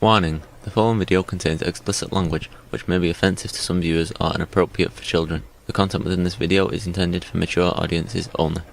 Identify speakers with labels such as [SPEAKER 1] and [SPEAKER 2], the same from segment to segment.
[SPEAKER 1] Warning: the following video contains explicit language which may be offensive to some viewers or inappropriate for children. The content within this video is intended for mature audiences only.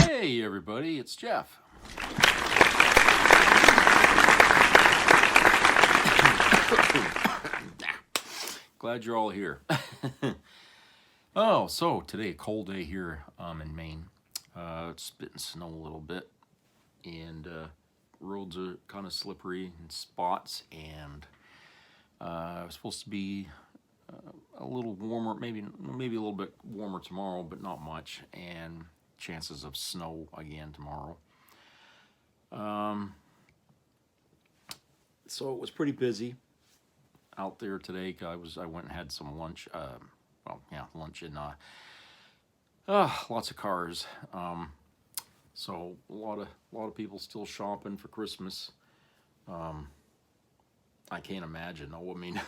[SPEAKER 2] Hey everybody, it's Jeff. Glad you're all here. So today, a cold day here in Maine. It's spitting snow a little bit, and roads are kind of slippery in spots, and it's supposed to be a little warmer, maybe a little bit warmer tomorrow, but not much, and chances of snow again tomorrow. So it was pretty busy out there today. I went and had some lunch. Lunch and lots of cars. So a lot of people still shopping for Christmas. I can't imagine. I mean,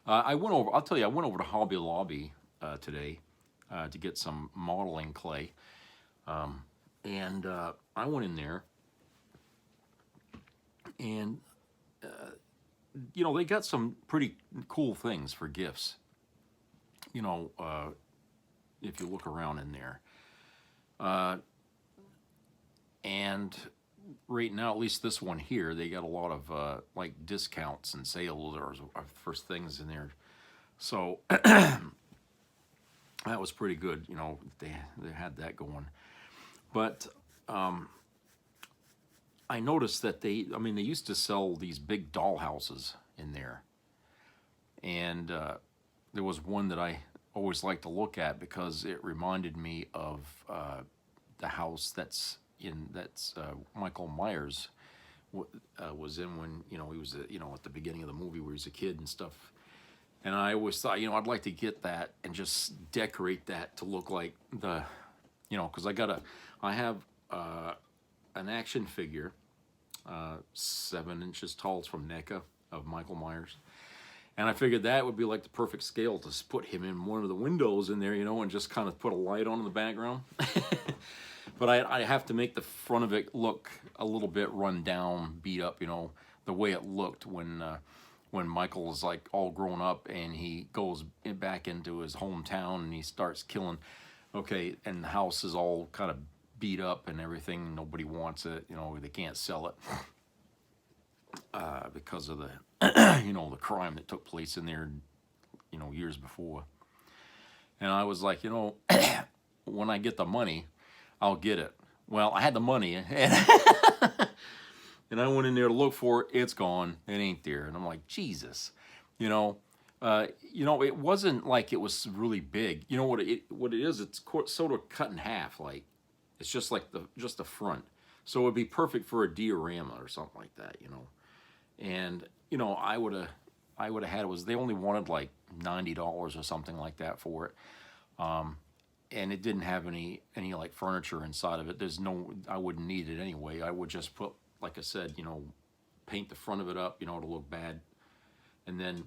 [SPEAKER 2] I went over to Hobby Lobby today to get some modeling clay. And I went in there, and they got some pretty cool things for gifts. If you look around in there, and right now, at least this one here, they got a lot of like discounts and sales or first things in there. So that was pretty good. They had that going. But I noticed that they used to sell these big doll houses in there. And there was one that I always liked to look at because it reminded me of the house that's Michael Myers was in when, he was, at the beginning of the movie where he was a kid and stuff. And I always thought, I'd like to get that and just decorate that to look like the, because I have an action figure, 7 inches tall. It's from NECA of Michael Myers. And I figured that would be like the perfect scale to put him in one of the windows in there, and just kind of put a light on in the background. But I have to make the front of it look a little bit run down, beat up, the way it looked when Michael is like all grown up and he goes back into his hometown and he starts killing. Okay, and the house is all kind of beat up and everything. Nobody wants it. They can't sell it because of the, the crime that took place in there, years before. And I was like, when I get the money, I'll get it. Well, I had the money, and I went in there to look for it. It's gone. It ain't there. And I'm like, Jesus, it wasn't like it was really big. You know what it is? It's sort of cut in half. Like it's just like the front. So it would be perfect for a diorama or something like that. And I would have had it. They only wanted like $90 or something like that for it. And it didn't have any like furniture inside of it. I wouldn't need it anyway. I would just put, like I said, paint the front of it up, to look bad, and then,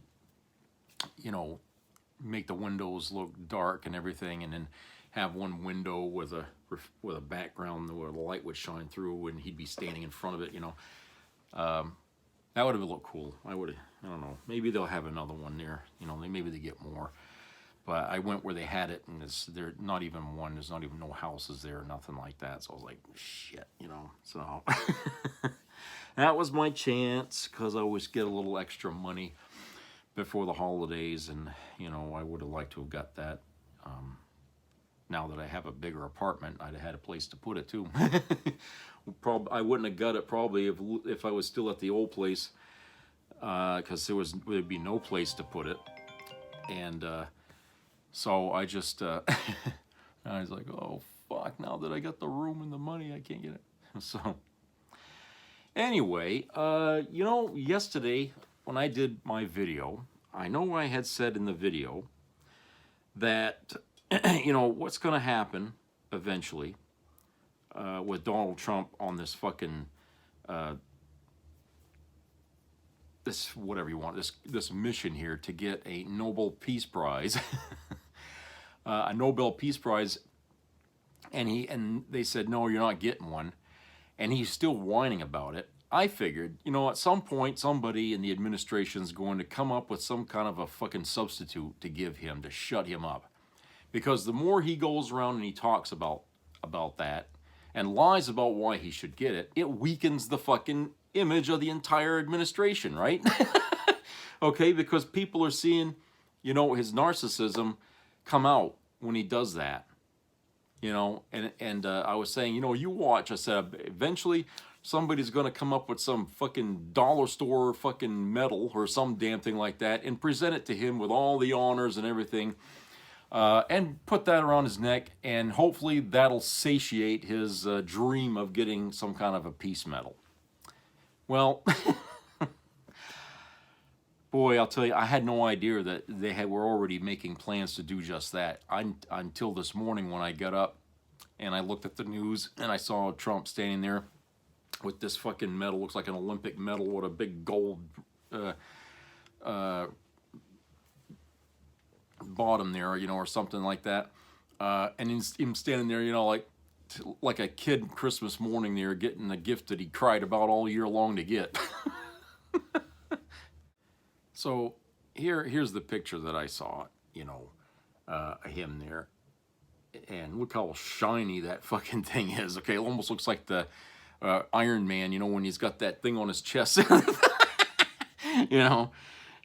[SPEAKER 2] make the windows look dark and everything, and then have one window with a background where the light would shine through, and he'd be standing in front of it. That would have looked cool. I don't know. Maybe they'll have another one there. Maybe they get more. But I went where they had it, and there's not even one. There's not even no houses there, or nothing like that. So I was like, shit, So that was my chance, because I always get a little extra money before the holidays, and I would have liked to have got that. Now that I have a bigger apartment, I'd have had a place to put it too. I wouldn't have got it probably if I was still at the old place. because there'd be no place to put it. And so I just, I was like, oh, fuck, now that I got the room and the money, I can't get it. So anyway, yesterday when I did my video, I know I had said in the video that, what's going to happen eventually with Donald Trump on this fucking, this, whatever you want, this mission here to get a Nobel Peace Prize, a Nobel Peace Prize, and they said, no, you're not getting one, and he's still whining about it. I figured, at some point, somebody in the administration is going to come up with some kind of a fucking substitute to give him, to shut him up. Because the more he goes around and he talks about that, and lies about why he should get it, it weakens the fucking image of the entire administration, right? Okay, because people are seeing, his narcissism come out when he does that. And I was saying, you watch, I said, eventually somebody's going to come up with some fucking dollar store fucking medal or some damn thing like that and present it to him with all the honors and everything, and put that around his neck, and hopefully that'll satiate his dream of getting some kind of a peace medal. Well, boy, I'll tell you, I had no idea that were already making plans to do just that. Until this morning when I got up and I looked at the news and I saw Trump standing there with this fucking medal, looks like an Olympic medal with a big gold bottom there, or something like that. And him standing there, like a kid Christmas morning there getting a gift that he cried about all year long to get. So here's the picture that I saw, him there. And look how shiny that fucking thing is. Okay, it almost looks like the Iron Man, when he's got that thing on his chest.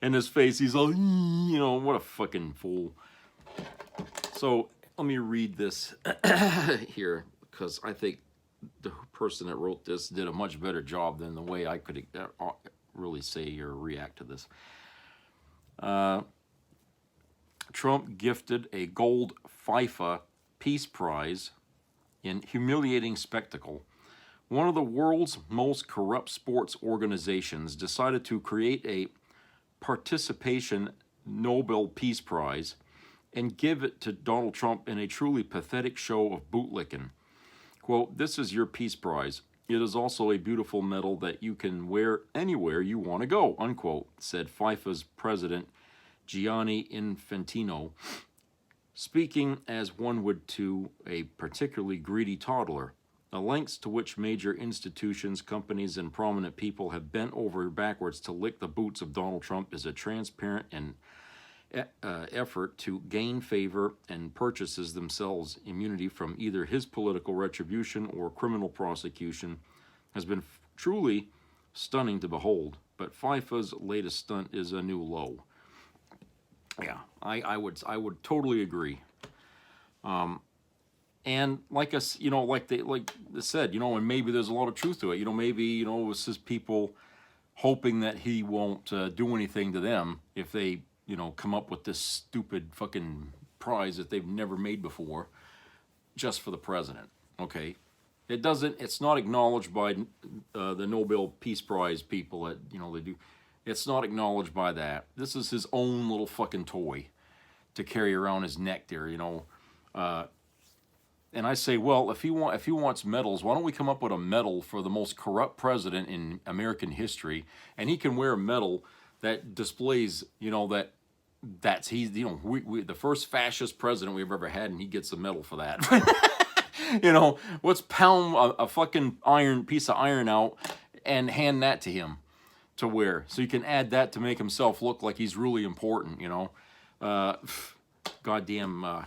[SPEAKER 2] And his face, he's all, what a fucking fool. So let me read this here, because I think the person that wrote this did a much better job than the way I could really say or react to this. Trump gifted a gold FIFA Peace Prize in humiliating spectacle. One of the world's most corrupt sports organizations decided to create a participation Nobel Peace Prize and give it to Donald Trump in a truly pathetic show of bootlicking. Quote, "This is your Peace Prize. It is also a beautiful medal that you can wear anywhere you want to go," unquote, said FIFA's president Gianni Infantino, speaking as one would to a particularly greedy toddler. The lengths to which major institutions, companies, and prominent people have bent over backwards to lick the boots of Donald Trump is a transparent and effort to gain favor and purchases themselves immunity from either his political retribution or criminal prosecution has been truly stunning to behold. But FIFA's latest stunt is a new low. Yeah, I would totally agree. And like us, like they said, and maybe there's a lot of truth to it. Maybe it's just people hoping that he won't do anything to them if they come up with this stupid fucking prize that they've never made before, just for the president. Okay, it's not acknowledged by the Nobel Peace Prize people that they do. It's not acknowledged by that. This is his own little fucking toy to carry around his neck there, and I say, well, if he wants medals, why don't we come up with a medal for the most corrupt president in American history, and he can wear a medal that displays, that's he's, we the first fascist president we've ever had, and he gets a medal for that. Let's pound a fucking piece of iron out and hand that to him to wear, so you can add that to make himself look like he's really important. Goddamn.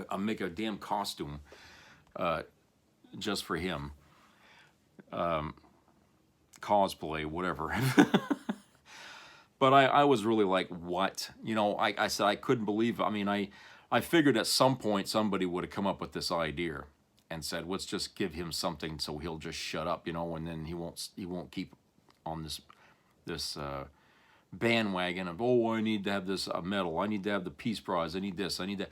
[SPEAKER 2] I'll make a damn costume just for him. Cosplay, whatever. But I was really like, what? I said I couldn't believe it. I mean, I figured at some point somebody would have come up with this idea. and said, let's just give him something so he'll just shut up, and then he won't keep on this bandwagon of, oh, I need to have this medal, I need to have the Peace Prize, I need this, I need that.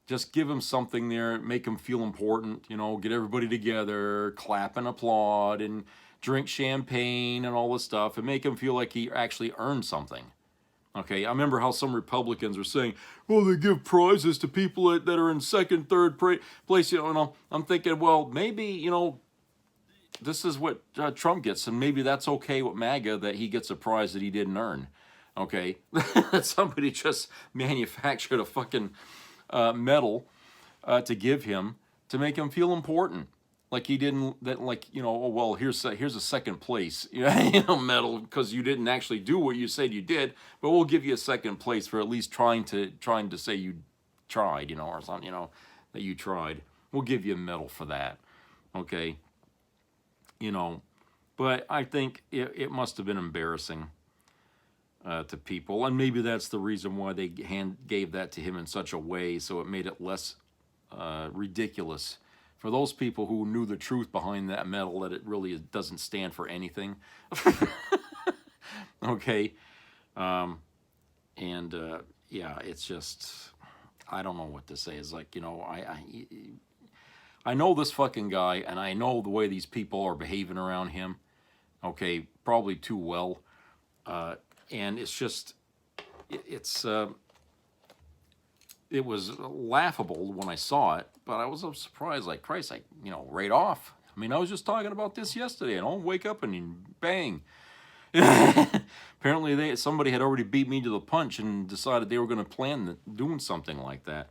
[SPEAKER 2] Just give him something there, make him feel important. Get everybody together, clap and applaud, and drink champagne and all this stuff, and make him feel like he actually earned something. Okay, I remember how some Republicans were saying, well, they give prizes to people that are in second, third place, and I'm thinking, well, maybe, this is what Trump gets, and maybe that's okay with MAGA, that he gets a prize that he didn't earn. Okay, that somebody just manufactured a fucking medal to give him to make him feel important. Like he didn't, oh, well, here's a second place, medal, because you didn't actually do what you said you did, but we'll give you a second place for at least trying to say you tried, or something, that you tried. We'll give you a medal for that, okay? But I think it must have been embarrassing to people, and maybe that's the reason why they gave that to him in such a way, so it made it less ridiculous for those people who knew the truth behind that medal, that it really doesn't stand for anything. Okay, yeah, it's just, I don't know what to say. It's like, I know this fucking guy, and I know the way these people are behaving around him, okay, probably too well, and it's just, it was laughable when I saw it, but I was so surprised, like, Christ, right off. I mean, I was just talking about this yesterday, and I'll wake up and bang. Apparently, somebody had already beat me to the punch and decided they were going to plan doing something like that.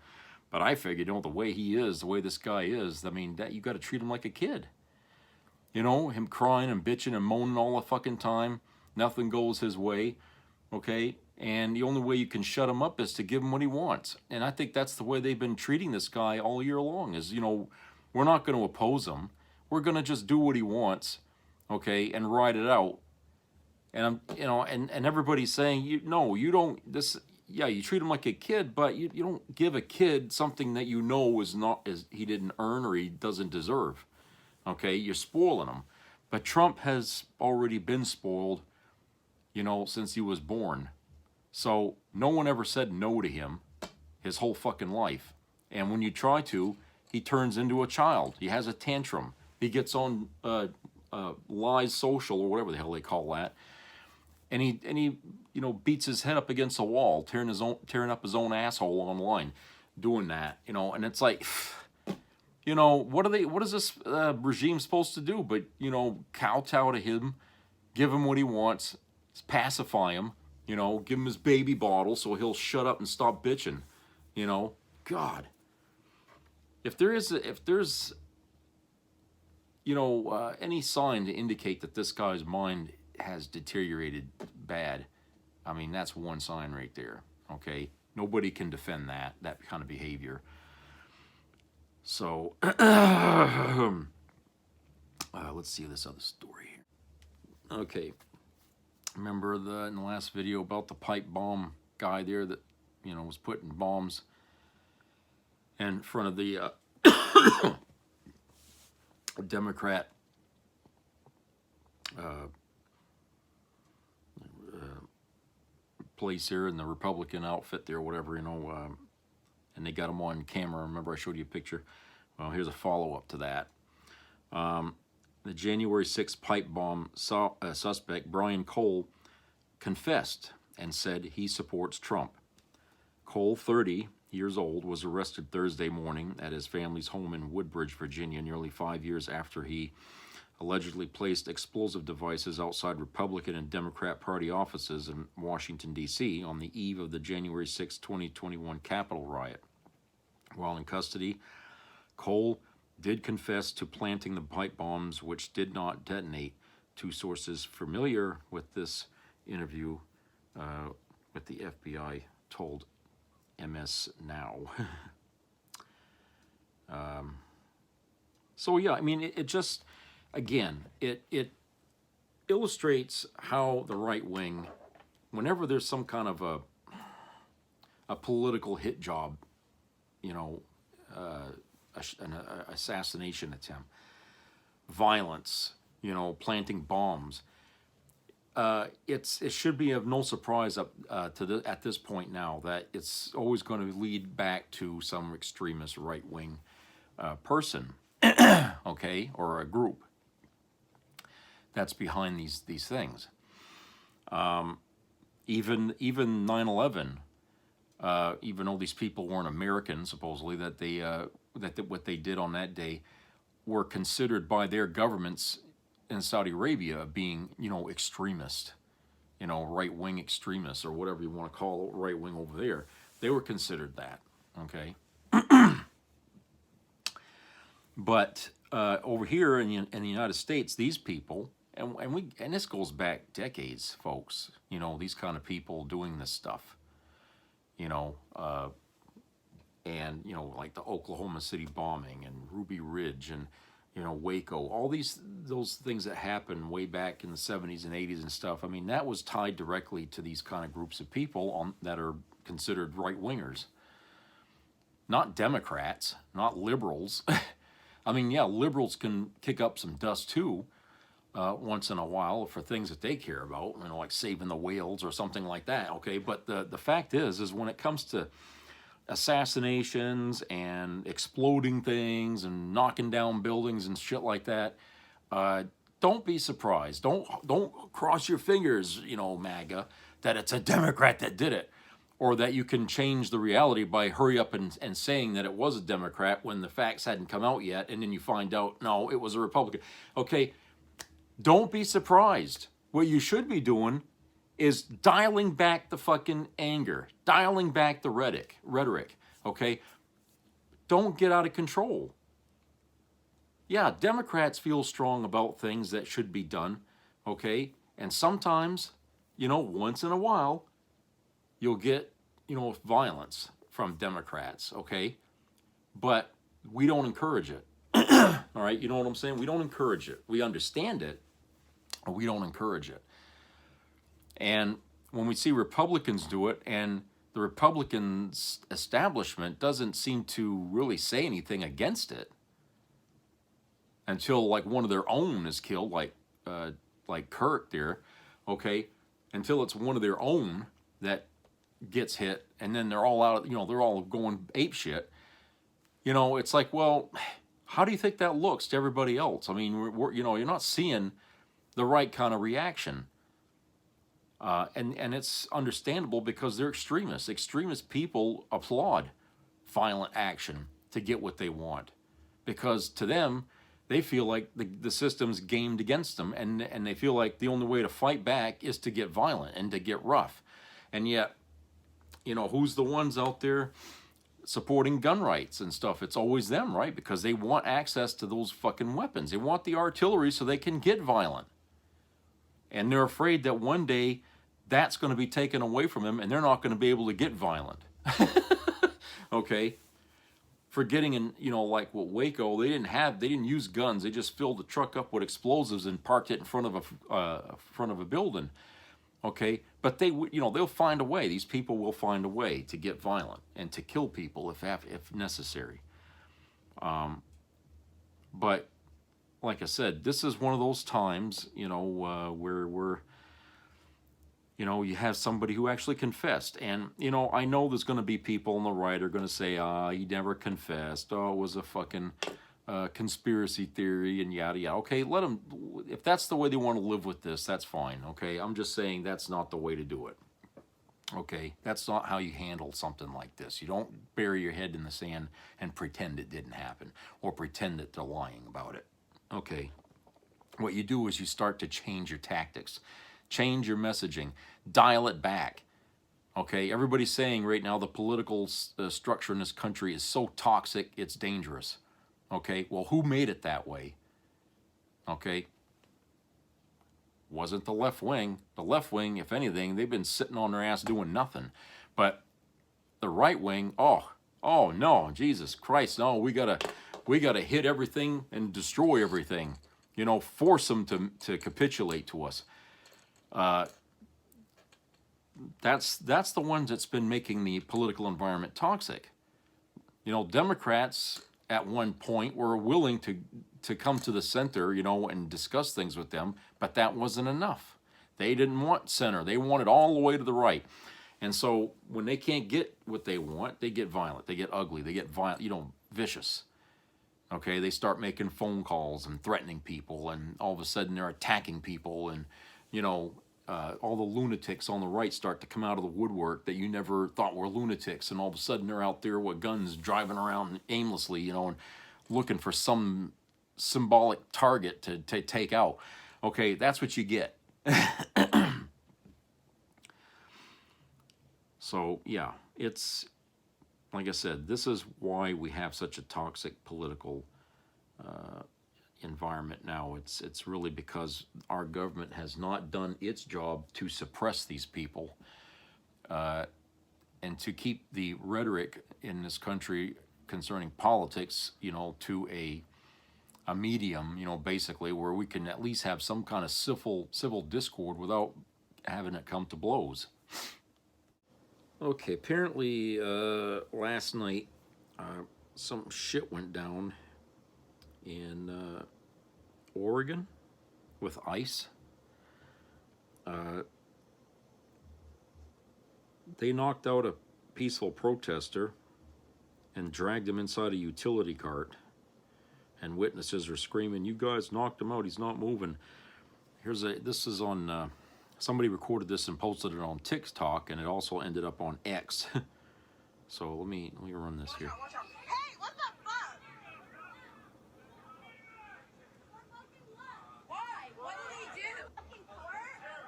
[SPEAKER 2] But I figured, the way he is, the way this guy is, I mean, that you got to treat him like a kid. Him crying and bitching and moaning all the fucking time. Nothing goes his way, okay? And the only way you can shut him up is to give him what he wants. And I think that's the way they've been treating this guy all year long, is, we're not going to oppose him. We're going to just do what he wants, okay, and ride it out. And and everybody's saying, you don't, yeah, you treat him like a kid, but you don't give a kid something that is he didn't earn or he doesn't deserve. Okay, you're spoiling him. But Trump has already been spoiled, since he was born. So no one ever said no to him his whole fucking life. And when you try to, he turns into a child. He has a tantrum. He gets on Lies Social, or whatever the hell they call that. And he beats his head up against a wall, tearing up his own asshole online, doing that, and it's like, what is this regime supposed to do but, kowtow to him, give him what he wants, pacify him, give him his baby bottle so he'll shut up and stop bitching, God. If there's any sign to indicate that this guy's mind has deteriorated bad, I mean, that's one sign right there, okay? Nobody can defend that kind of behavior. So, let's see this other story here. Okay, remember in the last video about the pipe bomb guy there that, was putting bombs in front of the Democrat place here, in the Republican outfit there, whatever, and they got him on camera. Remember I showed you a picture? Well, here's a follow-up to that. The January 6th pipe bomb suspect, Brian Cole, confessed and said he supports Trump. Cole, 30 years old, was arrested Thursday morning at his family's home in Woodbridge, Virginia, nearly 5 years after he allegedly placed explosive devices outside Republican and Democrat Party offices in Washington, D.C. on the eve of the January 6, 2021 Capitol riot. While in custody, Cole did confess to planting the pipe bombs, which did not detonate. Two sources familiar with this interview with the FBI told MS Now. So yeah, I mean, it just, again, it illustrates how the right wing, whenever there's some kind of a political hit job, an assassination attempt, violence, you know, planting bombs. It should be of no surprise at this point now that it's always going to lead back to some extremist right wing person, okay, or a group that's behind these things. Even 9/11, even though these people weren't American, supposedly that what they did on that day were considered by their governments in Saudi Arabia being, you know, extremist, you know, right wing extremists or whatever you want to call it, right wing over there. They were considered that, okay. But over here in the United States, these people, and this goes back decades, folks. You know, these kind of people doing this stuff. You know, and you know, like the Oklahoma City bombing and Ruby Ridge and, you know, Waco, all those things that happened way back in the 70s and 80s and stuff. I mean, that was tied directly to these kind of groups of people that are considered right wingers, not Democrats, not liberals. I mean, yeah, liberals can kick up some dust too, once in a while for things that they care about, you know, like saving the whales or something like that. Okay, but the fact is when it comes to assassinations and exploding things and knocking down buildings and shit like that, don't be surprised. Don't cross your fingers, you know, MAGA, that it's a Democrat that did it, or that you can change the reality by hurry up and saying that it was a Democrat when the facts hadn't come out yet, and then you find out, no, it was a Republican. Okay, don't be surprised. What you should be doing is dialing back the fucking anger, dialing back the rhetoric, okay? Don't get out of control. Yeah, Democrats feel strong about things that should be done, okay? And sometimes, you know, once in a while, you'll get, you know, violence from Democrats, okay? But we don't encourage it. All right, you know what I'm saying? We don't encourage it. We understand it, but we don't encourage it. And when we see Republicans do it, and the Republican establishment doesn't seem to really say anything against it until like one of their own is killed, like Kirk there, okay? Until it's one of their own that gets hit, and then they're all out, you know, they're all going ape shit. You know, it's like, well, how do you think that looks to everybody else? I mean, you know, you're not seeing the right kind of reaction. And it's understandable because they're extremists. Extremist people applaud violent action to get what they want, because to them, they feel like the system's gamed against them, and they feel like the only way to fight back is to get violent and to get rough. And yet, you know, who's the ones out there supporting gun rights and stuff? It's always them, right? Because they want access to those fucking weapons. They want the artillery so they can get violent. And they're afraid that one day that's going to be taken away from them and they're not going to be able to get violent. Okay? Forgetting, in, you know, like what Waco, they didn't use guns. They just filled the truck up with explosives and parked it in front of a building. Okay? But they, you know, they'll find a way. These people will find a way to get violent and to kill people if necessary. But like I said, this is one of those times, you know, where we're, you know, you have somebody who actually confessed. And, you know, I know there's going to be people on the right are going to say, he never confessed. Oh, it was a fucking conspiracy theory and yada yada. Okay, let them, if that's the way they want to live with this, that's fine. Okay, I'm just saying that's not the way to do it. Okay, that's not how you handle something like this. You don't bury your head in the sand and pretend it didn't happen or pretend that they're lying about it. Okay, what you do is you start to change your tactics, change your messaging, dial it back. Okay, everybody's saying right now the political structure in this country is so toxic, it's dangerous. Okay, well, who made it that way? Okay, wasn't the left wing. The left wing, if anything, they've been sitting on their ass doing nothing. But the right wing, oh no, Jesus Christ, no, we gotta hit everything and destroy everything. You know, force them to capitulate to us. That's the ones that's been making the political environment toxic. You know, Democrats at one point were willing to come to the center, you know, and discuss things with them, but that wasn't enough. They didn't want center. They wanted all the way to the right. And so when they can't get what they want, they get violent, they get ugly, they get violent, you know, vicious. Okay, they start making phone calls and threatening people, and all of a sudden they're attacking people, and you know, all the lunatics on the right start to come out of the woodwork that you never thought were lunatics, and all of a sudden they're out there with guns driving around aimlessly, you know, and looking for some symbolic target to take out. Okay, that's what you get. So yeah, it's like I said, this is why we have such a toxic political environment now. It's really because our government has not done its job to suppress these people and to keep the rhetoric in this country concerning politics, you know, to a medium, you know, basically where we can at least have some kind of civil discord without having it come to blows. Okay, apparently last night some shit went down in Oregon with ICE. They knocked out a peaceful protester and dragged him inside a utility cart. And witnesses are screaming, "You guys knocked him out, he's not moving." This is on, somebody recorded this and posted it on TikTok, and it also ended up on X. So let me run this here.
[SPEAKER 3] Watch out. Hey, what the fuck? Why? What did he do?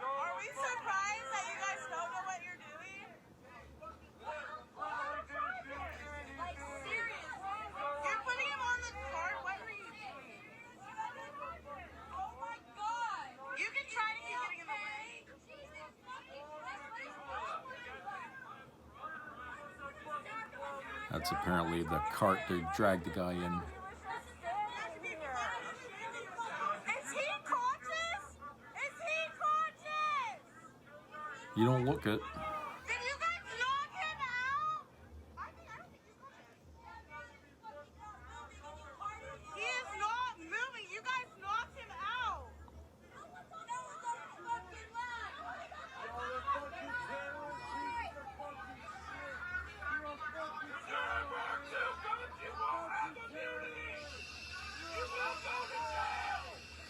[SPEAKER 3] Are we surprised that you guys don't know what you're doing? Like, serious. You're putting him on the cart? What are you doing? Oh my god. You can try to keep getting in the way.
[SPEAKER 2] That's apparently the cart they dragged the guy in.
[SPEAKER 3] Is he conscious? Is he conscious?
[SPEAKER 2] You don't look it.
[SPEAKER 3] Did you guys knock him out? I don't think he's conscious. He is not moving. You guys knocked him out.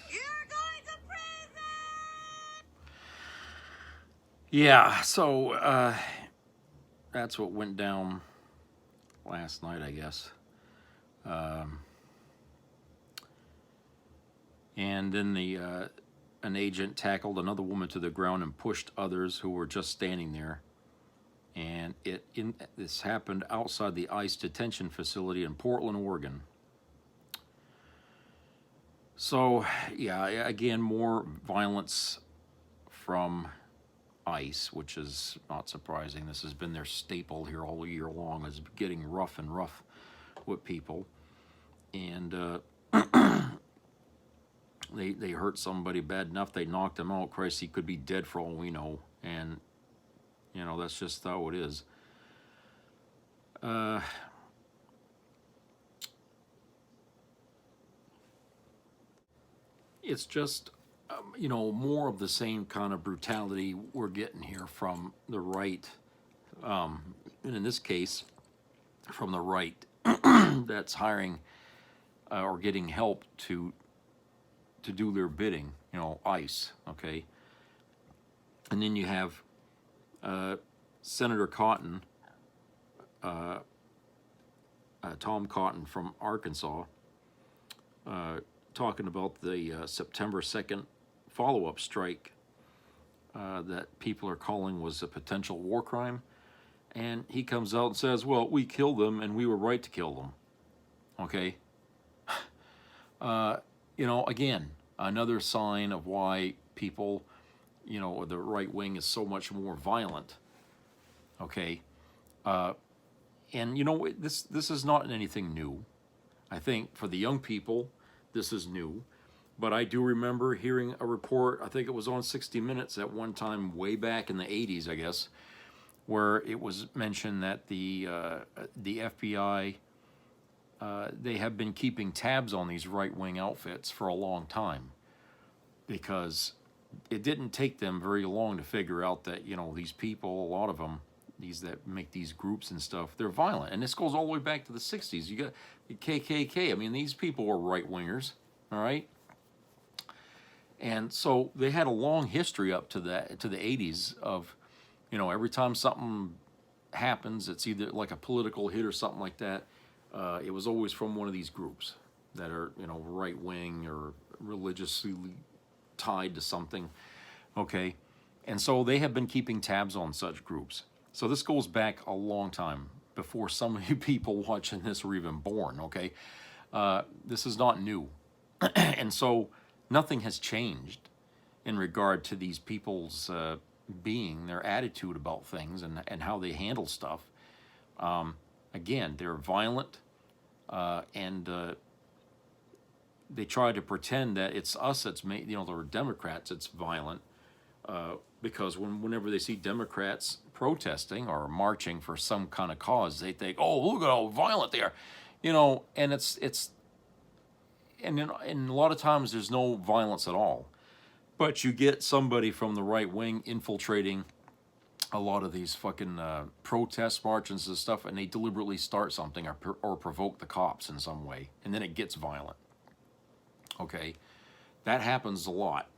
[SPEAKER 3] You're going to prison!
[SPEAKER 2] Yeah, so that's what went down last night, I guess. And then an agent tackled another woman to the ground and pushed others who were just standing there. And this happened outside the ICE detention facility in Portland, Oregon. So, yeah, again, more violence from ICE, which is not surprising. This has been their staple here all year long, is getting rough and rough with people. And they hurt somebody bad enough, they knocked him out. Christ, he could be dead for all we know. And, you know, that's just how it is. It's just, you know, more of the same kind of brutality we're getting here from the right. And in this case, from the right that's hiring or getting help to do their bidding, you know, ICE, okay? And then you have Senator Cotton, Tom Cotton from Arkansas, talking about the September 2nd follow-up strike that people are calling was a potential war crime. And he comes out and says, well, we killed them and we were right to kill them. Okay? You know, again, another sign of why people, you know, the right wing is so much more violent. Okay? And, you know, this is not anything new. I think for the young people, this is new. But I do remember hearing a report, I think it was on 60 Minutes at one time, way back in the 80s, I guess, where it was mentioned that the FBI they have been keeping tabs on these right-wing outfits for a long time, because it didn't take them very long to figure out that, you know, these people, a lot of them, these that make these groups and stuff, they're violent. And this goes all the way back to the 60s. You got the KKK. I mean, these people were right-wingers, all right? And so they had a long history up to the 80s of, you know, every time something happens, it's either like a political hit or something like that, it was always from one of these groups that are, you know, right-wing or religiously tied to something, okay? And so they have been keeping tabs on such groups. So this goes back a long time, before some of you people watching this were even born, okay? This is not new. And so nothing has changed in regard to these people's being, their attitude about things and how they handle stuff. Again, they're violent, and they try to pretend that it's us that's made, you know, the Democrats, it's violent, because whenever they see Democrats protesting or marching for some kind of cause, they think, oh, look at how violent they are, you know, and and a lot of times there's no violence at all. But you get somebody from the right wing infiltrating a lot of these fucking protest marches and stuff, and they deliberately start something or provoke the cops in some way, and then it gets violent. Okay, that happens a lot.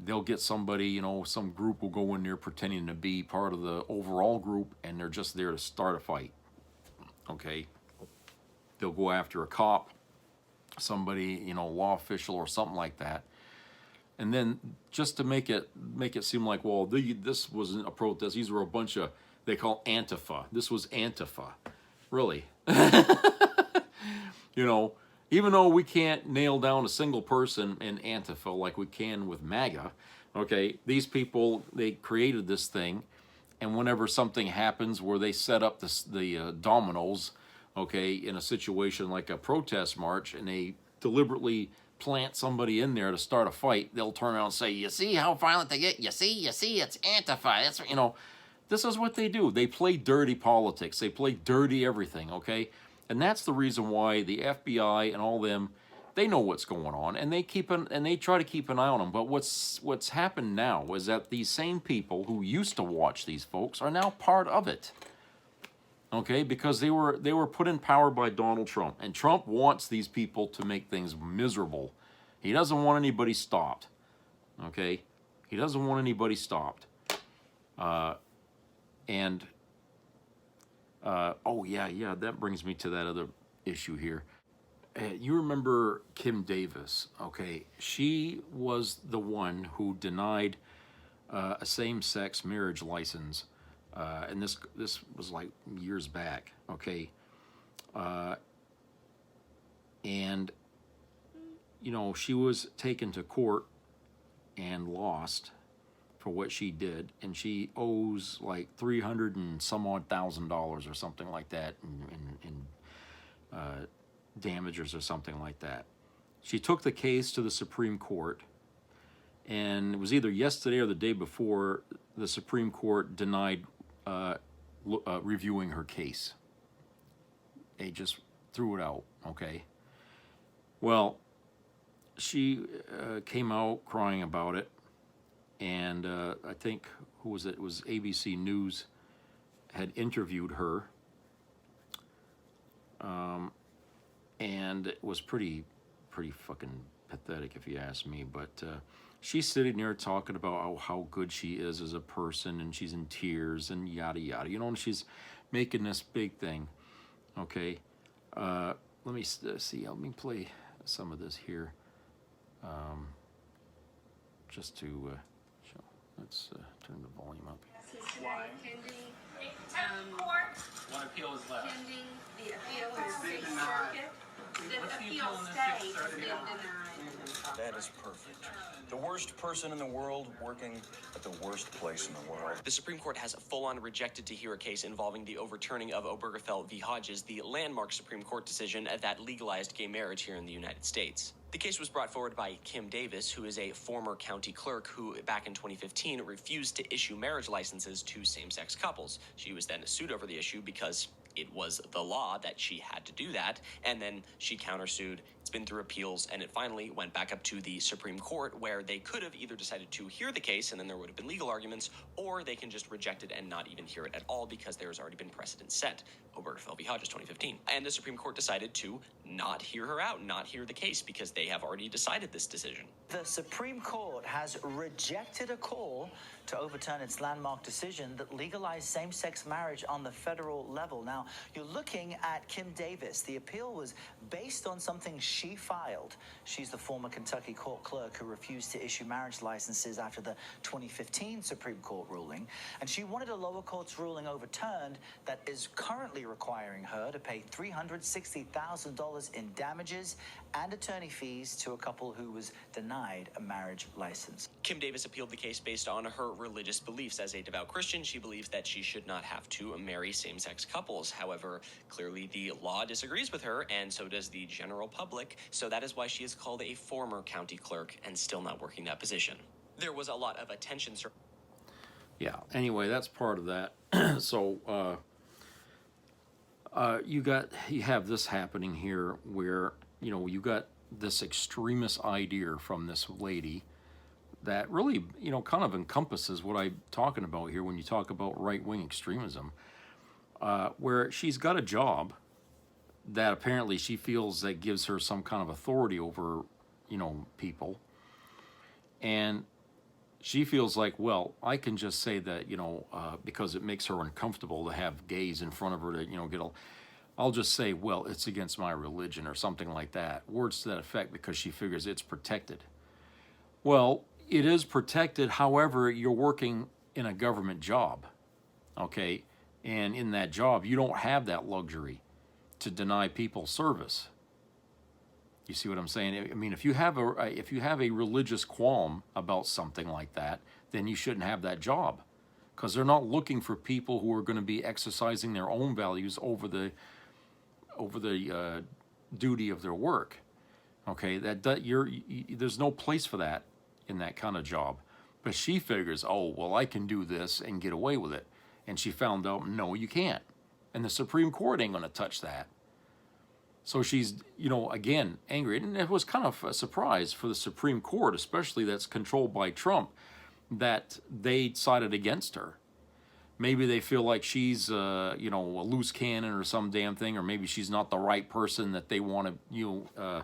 [SPEAKER 2] They'll get somebody, you know, some group will go in there pretending to be part of the overall group, and they're just there to start a fight. Okay, they'll go after a cop, somebody, you know, law official or something like that, and then just to make it seem like, well, this wasn't a protest, these were a bunch of, they call Antifa, this was Antifa. Really? You know, even though we can't nail down a single person in Antifa like we can with MAGA, okay, these people, they created this thing, and whenever something happens where they set up the dominoes, okay, in a situation like a protest march, and they deliberately plant somebody in there to start a fight, they'll turn around and say, you see how violent they get? You see, it's Antifa. That's, you know, this is what they do. They play dirty politics. They play dirty everything, okay? And that's the reason why the FBI and all them, they know what's going on, and they try to keep an eye on them. But what's happened now is that these same people who used to watch these folks are now part of it. Okay, because they were put in power by Donald Trump, and Trump wants these people to make things miserable. He doesn't want anybody stopped. Okay, he doesn't want anybody stopped. Oh yeah, that brings me to that other issue here. You remember Kim Davis? Okay, she was the one who denied a same-sex marriage license. And this was like years back, okay? And, you know, she was taken to court and lost for what she did, and she owes like $300 and some odd thousand or something like that in damages or something like that. She took the case to the Supreme Court, and it was either yesterday or the day before the Supreme Court denied reviewing her case. They just threw it out, okay? Well, she came out crying about it, and I think, who was it? It was ABC News had interviewed her, and it was pretty fucking pathetic if you ask me, but she's sitting there talking about how good she is as a person, and she's in tears and yada yada, you know, and she's making this big thing, okay? Let me see, let me play some of this here, just to show. Let's turn the volume up.
[SPEAKER 4] Why?
[SPEAKER 5] What appeal is left?
[SPEAKER 4] Pending the appeal in the Sixth Circuit. The appeal stay has been denied.
[SPEAKER 6] That is perfect. The worst person in the world working at the worst place in the world.
[SPEAKER 7] The Supreme Court has full-on rejected to hear a case involving the overturning of Obergefell v. Hodges, the landmark Supreme Court decision that legalized gay marriage here in the United States. The case was brought forward by Kim Davis, who is a former county clerk who, back in 2015, refused to issue marriage licenses to same-sex couples. She was then sued over the issue because it was the law that she had to do that, and then she countersued. It's been through appeals, and it finally went back up to the Supreme Court, where they could have either decided to hear the case, and then there would have been legal arguments, or they can just reject it and not even hear it at all because there's already been precedent set. Obergefell v. Hodges, 2015. And the Supreme Court decided to not hear her out, not hear the case, because they have already decided this decision.
[SPEAKER 5] The Supreme Court has rejected a call to overturn its landmark decision that legalized same-sex marriage on the federal level. Now, you're looking at Kim Davis. The appeal was based on something she filed. She's the former Kentucky court clerk who refused to issue marriage licenses after the 2015 Supreme Court ruling, and she wanted a lower court's ruling overturned that is currently requiring her to pay $360,000 in damages and attorney fees to a couple who was denied a marriage license.
[SPEAKER 7] Kim Davis appealed the case based on her religious beliefs. As a devout Christian, she believes that she should not have to marry same-sex couples. However, clearly the law disagrees with her, and so does the general public, so that is why she is called a former county clerk and still not working that position. There was a lot of attention.
[SPEAKER 2] Yeah, anyway, that's part of that. So, you have this happening here where, you know, you got this extremist idea from this lady that really, you know, kind of encompasses what I'm talking about here when you talk about right-wing extremism, where she's got a job that apparently she feels that gives her some kind of authority over, you know, people. And she feels like, well, I can just say that, you know, because it makes her uncomfortable to have gays in front of her to, you know, I'll just say, well, it's against my religion or something like that. Words to that effect, because she figures it's protected. Well, it is protected, however, you're working in a government job, okay? And in that job, you don't have that luxury to deny people service. You see what I'm saying? I mean, if you have a religious qualm about something like that, then you shouldn't have that job, because they're not looking for people who are going to be exercising their own values over the duty of their work. Okay, there's no place for that in that kind of job. But she figures, oh, well, I can do this and get away with it. And she found out, no, you can't. And the Supreme Court ain't going to touch that. So she's, you know, again, angry. And it was kind of a surprise for the Supreme Court, especially that's controlled by Trump, that they sided against her. Maybe they feel like she's, you know, a loose cannon or some damn thing, or maybe she's not the right person that they want to, you know,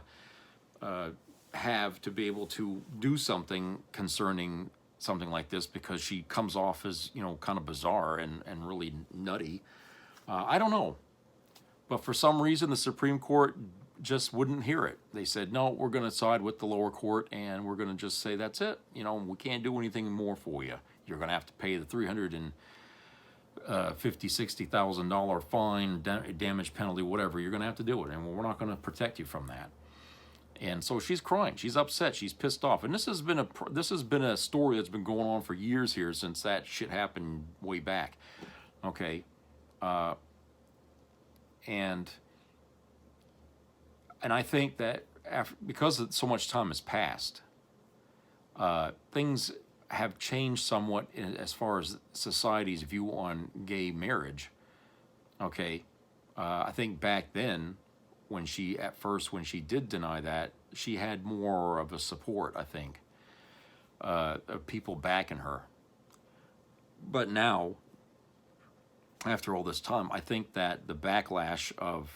[SPEAKER 2] have to be able to do something concerning something like this, because she comes off as, you know, kind of bizarre and really nutty. I don't know. But for some reason, the Supreme Court just wouldn't hear it. They said, no, we're going to side with the lower court, and we're going to just say, that's it. You know, we can't do anything more for you. You're going to have to pay the $$60,000 fine, damage penalty, whatever. You're going to have to do it, and we're not going to protect you from that. And so she's crying. She's upset. She's pissed off. And this has been a story that's been going on for years here, since that shit happened way back. Okay. And I think that because so much time has passed, things have changed somewhat as far as society's view on gay marriage. Okay, I think back then, when she did deny that, she had more of a support, I think, of people backing her. But now, after all this time, I think that the backlash of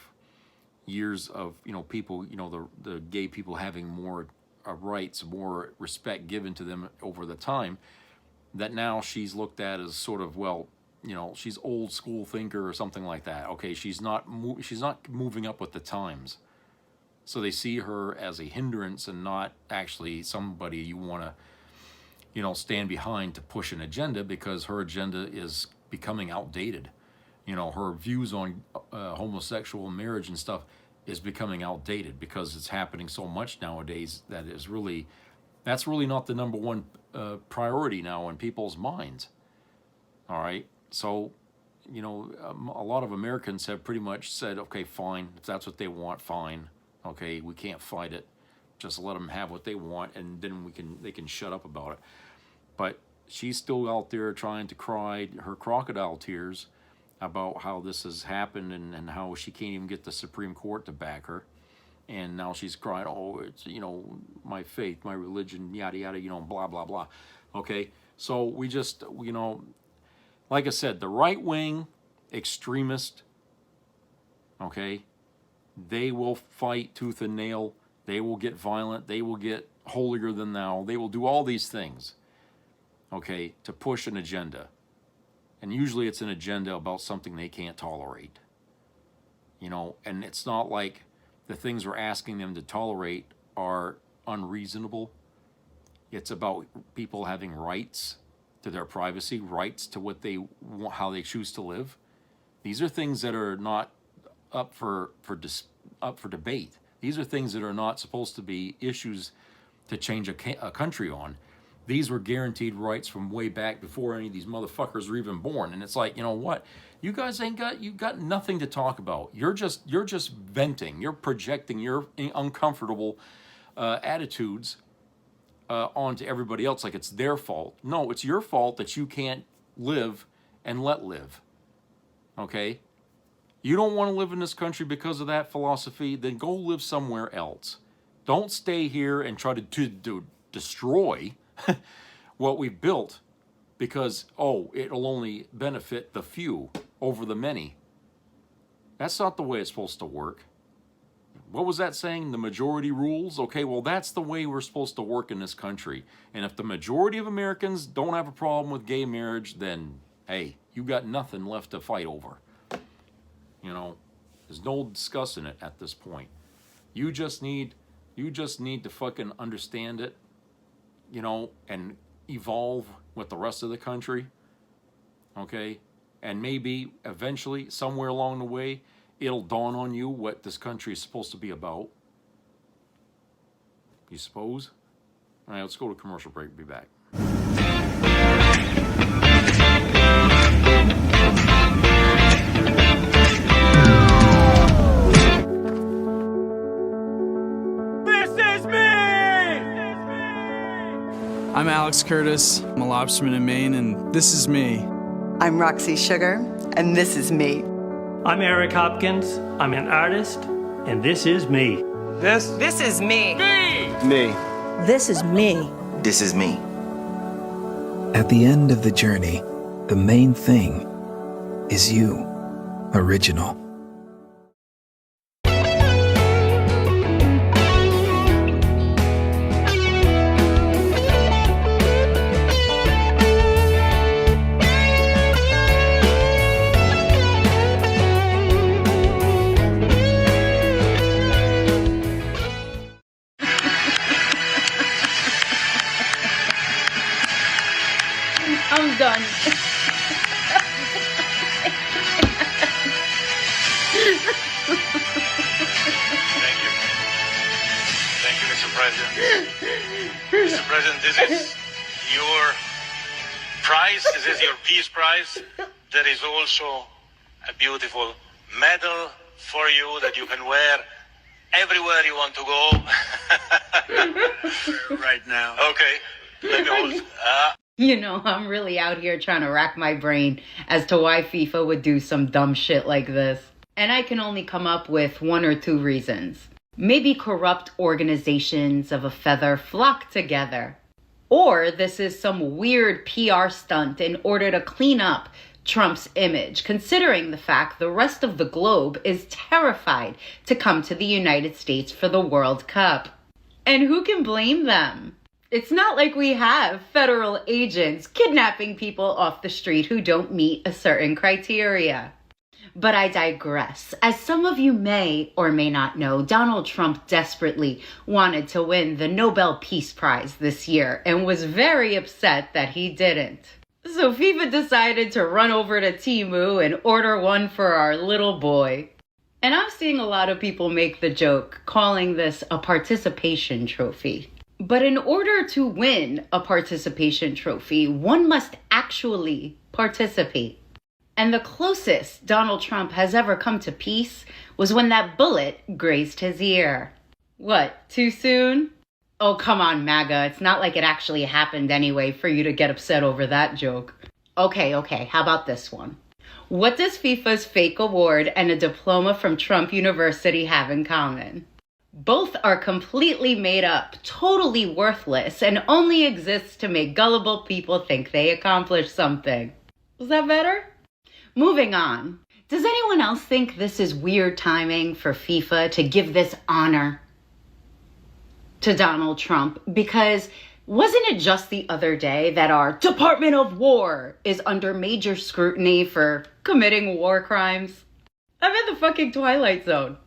[SPEAKER 2] years of, you know, people, you know, the gay people having more rights, more respect given to them over the time, that now she's looked at as sort of, well, you know, she's old school thinker or something like that. Okay, she's not moving up with the times. So they see her as a hindrance and not actually somebody you want to, you know, stand behind to push an agenda, because her agenda is becoming outdated. You know, her views on homosexual marriage and stuff is becoming outdated, because it's happening so much nowadays that that's really not the number one priority now in people's minds. All right, so, you know, a lot of Americans have pretty much said, okay, fine, if that's what they want, fine. Okay, we can't fight it. Just let them have what they want, and then they can shut up about it. But she's still out there trying to cry her crocodile tears about how this has happened and how she can't even get the Supreme Court to back her. And now she's crying, oh, it's, my faith, my religion, yada, yada, blah, blah, blah. Okay, so we just, like I said, the right-wing extremist, okay, they will fight tooth and nail. They will get violent. They will get holier than thou. They will do all these things, okay, to push an agenda. And usually it's an agenda about something they can't tolerate. And it's not like the things we're asking them to tolerate are unreasonable. It's about people having rights to their privacy, rights to what they want, how they choose to live. These are things that are not up for debate. These are things that are not supposed to be issues to change a country on. These were guaranteed rights from way back before any of these motherfuckers were even born. And it's like, you know what? You guys you got nothing to talk about. You're just venting. You're projecting your uncomfortable attitudes onto everybody else like it's their fault. No, it's your fault that you can't live and let live. Okay? You don't want to live in this country because of that philosophy, then go live somewhere else. Don't stay here and try to destroy what we've built because, it'll only benefit the few over the many. That's not the way it's supposed to work. What was that saying? The majority rules? Okay, well, that's the way we're supposed to work in this country. And if the majority of Americans don't have a problem with gay marriage, then, hey, you got nothing left to fight over. There's no discussing it at this point. You just need to fucking understand it, and evolve with the rest of the country, okay? And maybe eventually, somewhere along the way, it'll dawn on you what this country is supposed to be about. You suppose? All right, let's go to commercial break. Be back.
[SPEAKER 8] I'm Alex Curtis. I'm a lobsterman in Maine, and this is me.
[SPEAKER 9] I'm Roxy Sugar, and this is me.
[SPEAKER 10] I'm Eric Hopkins. I'm an artist, and this is me.
[SPEAKER 9] This is me.
[SPEAKER 10] Me.
[SPEAKER 9] This is me.
[SPEAKER 11] This is me.
[SPEAKER 12] At the end of the journey, the main thing is you, original.
[SPEAKER 13] I'm done.
[SPEAKER 14] Thank you, Mr. President. Mr. President, this is your prize. This is your Peace Prize. There is also a beautiful medal for you that you can wear everywhere you want to go. Right now. Okay. Let me hold.
[SPEAKER 13] I'm really out here trying to rack my brain as to why FIFA would do some dumb shit like this. And I can only come up with one or two reasons. Maybe corrupt organizations of a feather flock together. Or this is some weird PR stunt in order to clean up Trump's image, considering the fact the rest of the globe is terrified to come to the United States for the World Cup. And who can blame them? It's not like we have federal agents kidnapping people off the street who don't meet a certain criteria. But I digress. As some of you may or may not know, Donald Trump desperately wanted to win the Nobel Peace Prize this year and was very upset that he didn't. So FIFA decided to run over to Temu and order one for our little boy. And I'm seeing a lot of people make the joke, calling this a participation trophy. But in order to win a participation trophy, one must actually participate. And the closest Donald Trump has ever come to peace was when that bullet grazed his ear. What, too soon? Oh, come on, MAGA. It's not like it actually happened anyway for you to get upset over that joke. Okay, how about this one? What does FIFA's fake award and a diploma from Trump University have in common? Both are completely made up, totally worthless, and only exist to make gullible people think they accomplished something. Was that better? Moving on. Does anyone else think this is weird timing for FIFA to give this honor to Donald Trump? Because wasn't it just the other day that our Department of War is under major scrutiny for committing war crimes? I'm in the fucking Twilight Zone.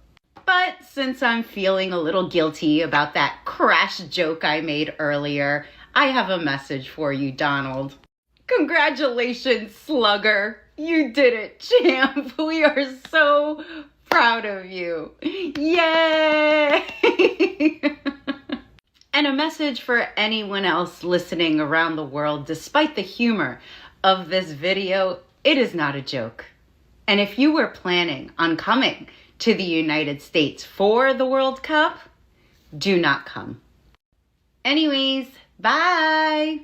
[SPEAKER 13] But since I'm feeling a little guilty about that crash joke I made earlier, I have a message for you, Donald. Congratulations, Slugger. You did it, champ. We are so proud of you. Yay! And a message for anyone else listening around the world, despite the humor of this video, it is not a joke. And if you were planning on coming to the United States for the World Cup, do not come. Anyways, bye!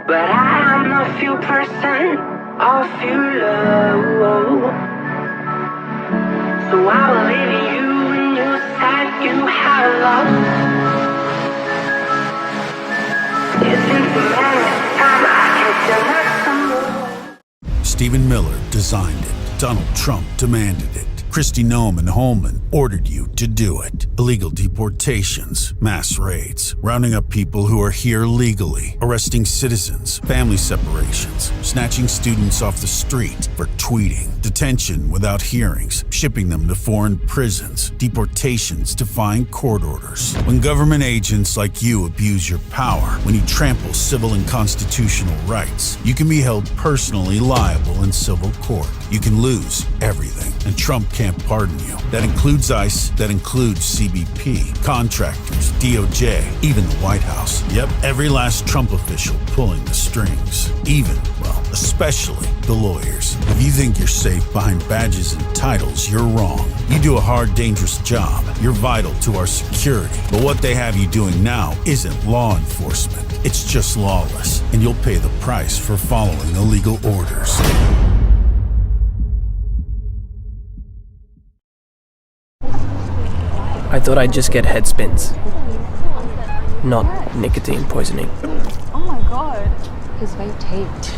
[SPEAKER 11] But I'm a few percent of your love. So I believe in you when you said you had love. It seems to me time I can connect.
[SPEAKER 15] Stephen Miller designed it. Donald Trump demanded it. Kristi Noem and Holman ordered you to do it. Illegal deportations, mass raids, rounding up people who are here legally, arresting citizens, family separations, snatching students off the street for tweeting, detention without hearings, shipping them to foreign prisons, deportations defying court orders. When government agents like you abuse your power, when you trample civil and constitutional rights, you can be held personally liable in civil court. You can lose everything, and Trump can't pardon you. That includes ICE, that includes CBP, contractors, DOJ, even the White House. Yep, every last Trump official pulling the strings. Even, well, especially the lawyers. If you think you're safe behind badges and titles, you're wrong. You do a hard, dangerous job. You're vital to our security. But what they have you doing now isn't law enforcement. It's just lawless, and you'll pay the price for following illegal orders.
[SPEAKER 16] I thought I'd just get head spins, not nicotine poisoning.
[SPEAKER 17] Oh my god. His vape taped.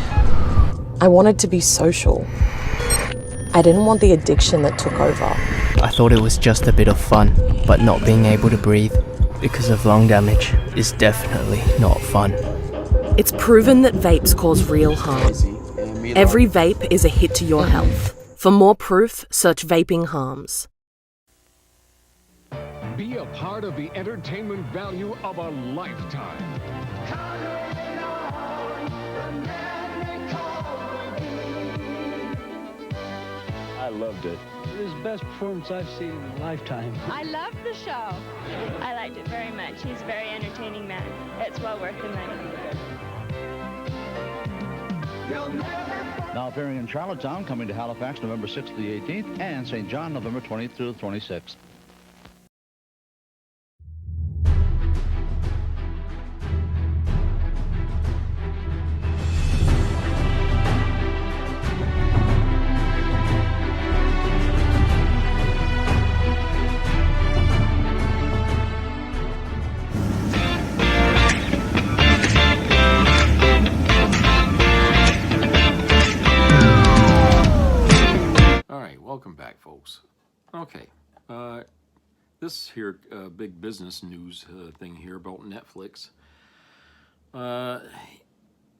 [SPEAKER 17] I wanted to be social. I didn't want the addiction that took over.
[SPEAKER 16] I thought it was just a bit of fun, but not being able to breathe because of lung damage is definitely not fun.
[SPEAKER 17] It's proven that vapes cause real harm. Every vape is a hit to your health. For more proof, search vaping harms.
[SPEAKER 18] Be a part of the entertainment value of a lifetime.
[SPEAKER 19] I loved it. It was the best performance I've seen in a lifetime.
[SPEAKER 20] I love the show. I liked it very much. He's a very entertaining man. It's well worth the money.
[SPEAKER 21] Now appearing in Charlottetown, coming to Halifax November 6th to the 18th, and St. John November 20th through the 26th.
[SPEAKER 2] Welcome back, folks. Okay, this here big business news thing here about Netflix.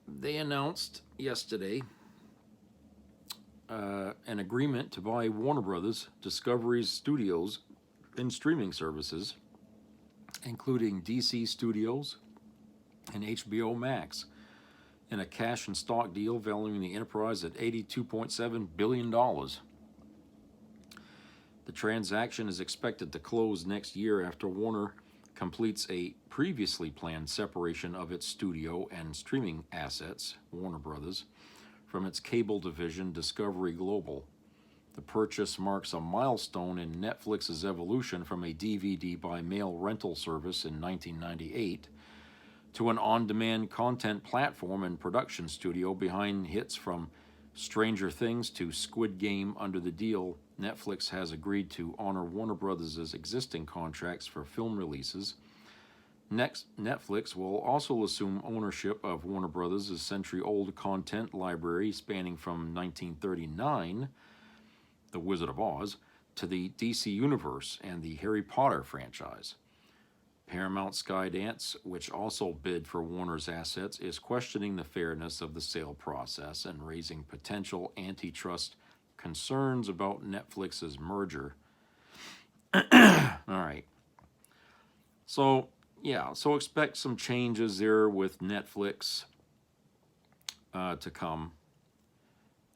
[SPEAKER 2] they announced yesterday an agreement to buy Warner Brothers Discovery's studios and streaming services, including DC Studios and HBO Max, in a cash and stock deal valuing the enterprise at $82.7 billion. The transaction is expected to close next year after Warner completes a previously planned separation of its studio and streaming assets, Warner Brothers, from its cable division, Discovery Global. The purchase marks a milestone in Netflix's evolution from a DVD by mail rental service in 1998 to an on-demand content platform and production studio behind hits from Stranger Things to Squid Game. Under the deal, Netflix has agreed to honor Warner Brothers' existing contracts for film releases. Next, Netflix will also assume ownership of Warner Brothers' century-old content library spanning from 1939, The Wizard of Oz, to the DC Universe and the Harry Potter franchise. Paramount Skydance, which also bid for Warner's assets, is questioning the fairness of the sale process and raising potential antitrust concerns about Netflix's merger. All right. So, yeah, so expect some changes there with Netflix to come.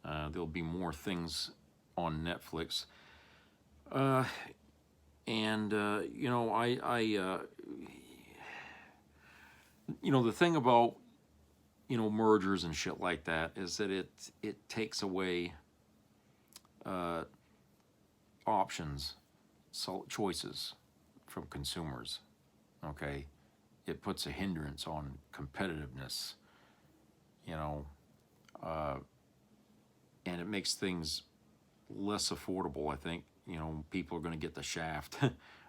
[SPEAKER 2] There'll be more things on Netflix. You know, you know, the thing about, you know, mergers and shit like that is that it takes away options, choices from consumers, okay? It puts a hindrance on competitiveness, you know, and it makes things less affordable, I think. You know, people are going to get the shaft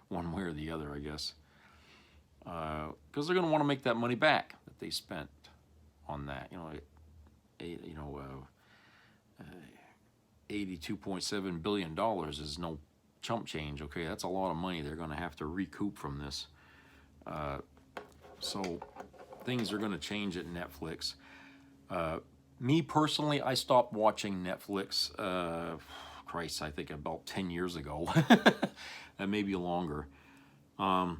[SPEAKER 2] one way or the other, I guess, because they're going to want to make that money back that they spent on that. You know, $82.7 billion is no chump change. Okay, that's a lot of money they're going to have to recoup from this. So things are going to change at Netflix. Me personally, I stopped watching Netflix. Christ, I think about 10 years ago, and maybe longer. And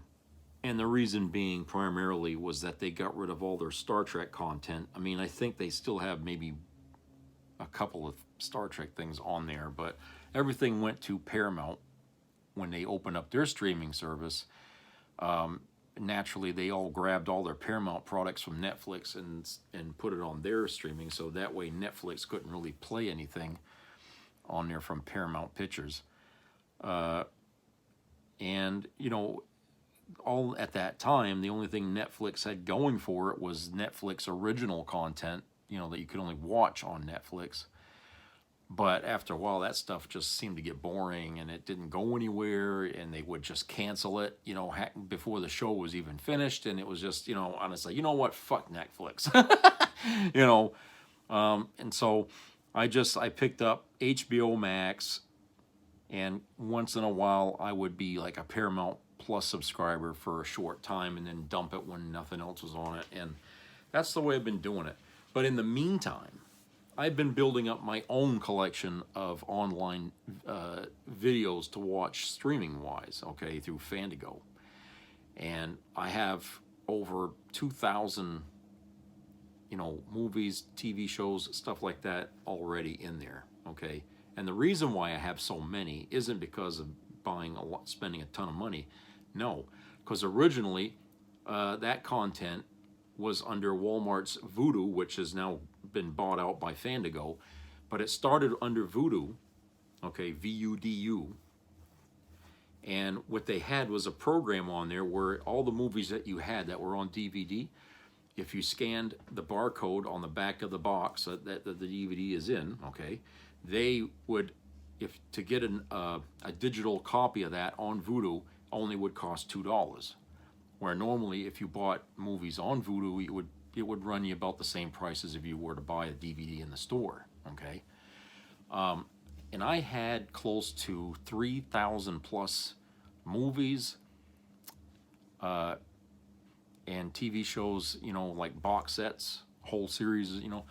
[SPEAKER 2] the reason being primarily was that they got rid of all their Star Trek content. I mean, I think they still have maybe a couple of Star Trek things on there, but everything went to Paramount when they opened up their streaming service. Naturally, they all grabbed all their Paramount products from Netflix and put it on their streaming, so that way Netflix couldn't really play anything on there from Paramount Pictures. And, you know, all at that time, the only thing Netflix had going for it was Netflix original content, you know, that you could only watch on Netflix. But after a while, that stuff just seemed to get boring, and it didn't go anywhere, and they would just cancel it, you know, before the show was even finished, and it was just, you know, honestly, you know what, fuck Netflix, you know. And so I picked up HBO Max, and once in a while I would be like a Paramount Plus subscriber for a short time and then dump it when nothing else was on it, and that's the way I've been doing it. But in the meantime, I've been building up my own collection of online videos to watch streaming-wise, okay, through Fandango. And I have over 2,000, you know, movies, TV shows, stuff like that already in there, okay? And the reason why I have so many isn't because of spending a ton of money. No, because originally that content was under Walmart's Vudu, which has now been bought out by Fandango, but it started under Vudu, okay, V-U-D-U, and what they had was a program on there where all the movies that you had that were on DVD, if you scanned the barcode on the back of the box that the DVD is in, okay, they would, to get a digital copy of that on Vudu only would cost $2. Where normally if you bought movies on Vudu, it would run you about the same price as if you were to buy a DVD in the store, okay? And I had close to 3,000 plus movies and TV shows, you know, like box sets whole series, you know,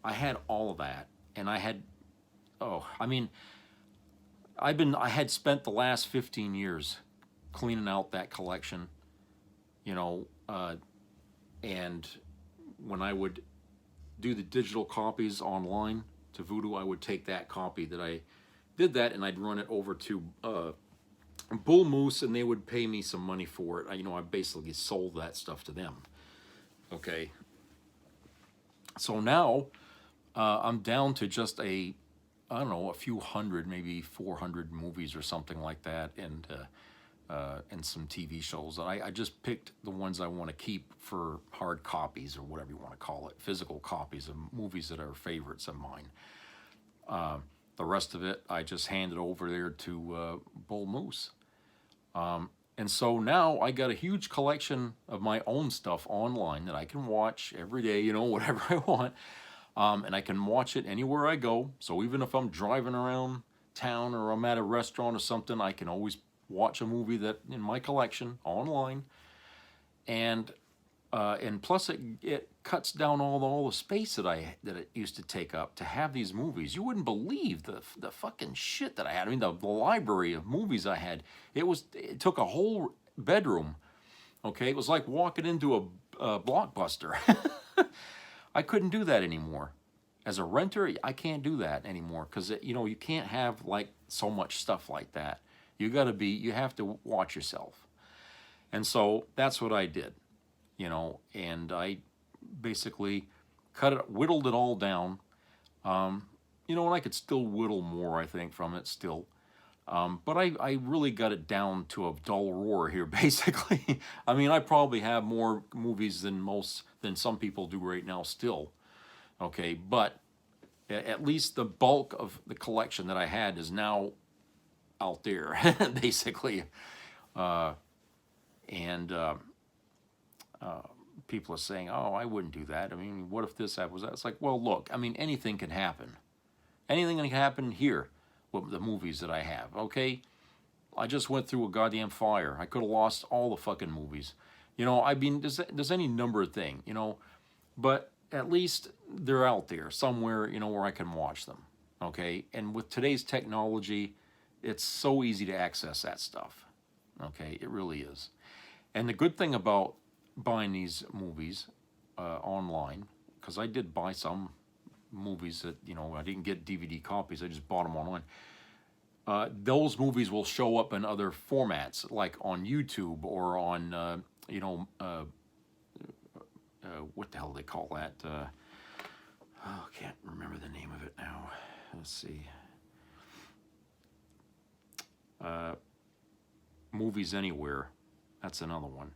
[SPEAKER 2] I had all of that, and I had, I mean, I had spent the last 15 years cleaning out that collection, you know, and when I would do the digital copies online to Voodoo, I would take that copy that I did that, and I'd run it over to Bull Moose, and they would pay me some money for it. You know, I basically sold that stuff to them. Okay. So now I'm down to just I don't know, a few hundred, maybe 400 movies or something like that, and some TV shows. And I just picked the ones I want to keep for hard copies, or whatever you want to call it, physical copies of movies that are favorites of mine. The rest of it, I just handed over there to Bull Moose. And so now I got a huge collection of my own stuff online that I can watch every day, you know, whatever I want. And I can watch it anywhere I go. So even if I'm driving around town or I'm at a restaurant or something, I can always watch a movie that in my collection online. And plus it cuts down all the space that it used to take up to have these movies. You wouldn't believe the fucking shit that I had. I mean, the library of movies I had. It took a whole bedroom. Okay, it was like walking into a Blockbuster. I couldn't do that anymore. As a renter, I can't do that anymore, because you know, you can't have like so much stuff like that. You have to watch yourself. And so that's what I did. You know, and I basically whittled it all down. You know, and I could still whittle more, I think, from it still. But I really got it down to a dull roar here, basically. I mean, I probably have more movies than some people do right now still. Okay, but at least the bulk of the collection that I had is now out there, basically. People are saying, oh, I wouldn't do that. I mean, what if this happens? It's like, well, look, I mean, anything can happen. Anything can happen here with the movies that I have, okay? I just went through a goddamn fire. I could have lost all the fucking movies. You know, I mean, there's any number of things, you know, but at least they're out there somewhere, you know, where I can watch them, okay? And with today's technology, it's so easy to access that stuff, okay? It really is. And the good thing about buying these movies online, because I did buy some movies that, you know, I didn't get DVD copies, I just bought them online. Those movies will show up in other formats, like on YouTube or on, you know, what the hell do they call that? I can't remember the name of it now. Let's see. Movies Anywhere. That's another one.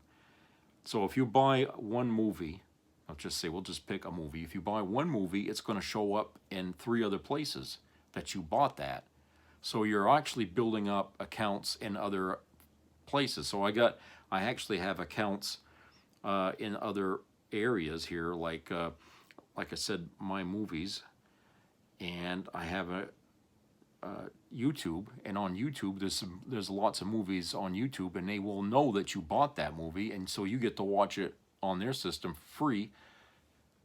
[SPEAKER 2] So if you buy one movie, we'll just pick a movie. If you buy one movie, it's going to show up in 3 other places that you bought that. So you're actually building up accounts in other places. So I actually have accounts in other areas here, like I said, my movies, and I have a YouTube, and on YouTube there's lots of movies on YouTube, and they will know that you bought that movie, and so you get to watch it on their system free,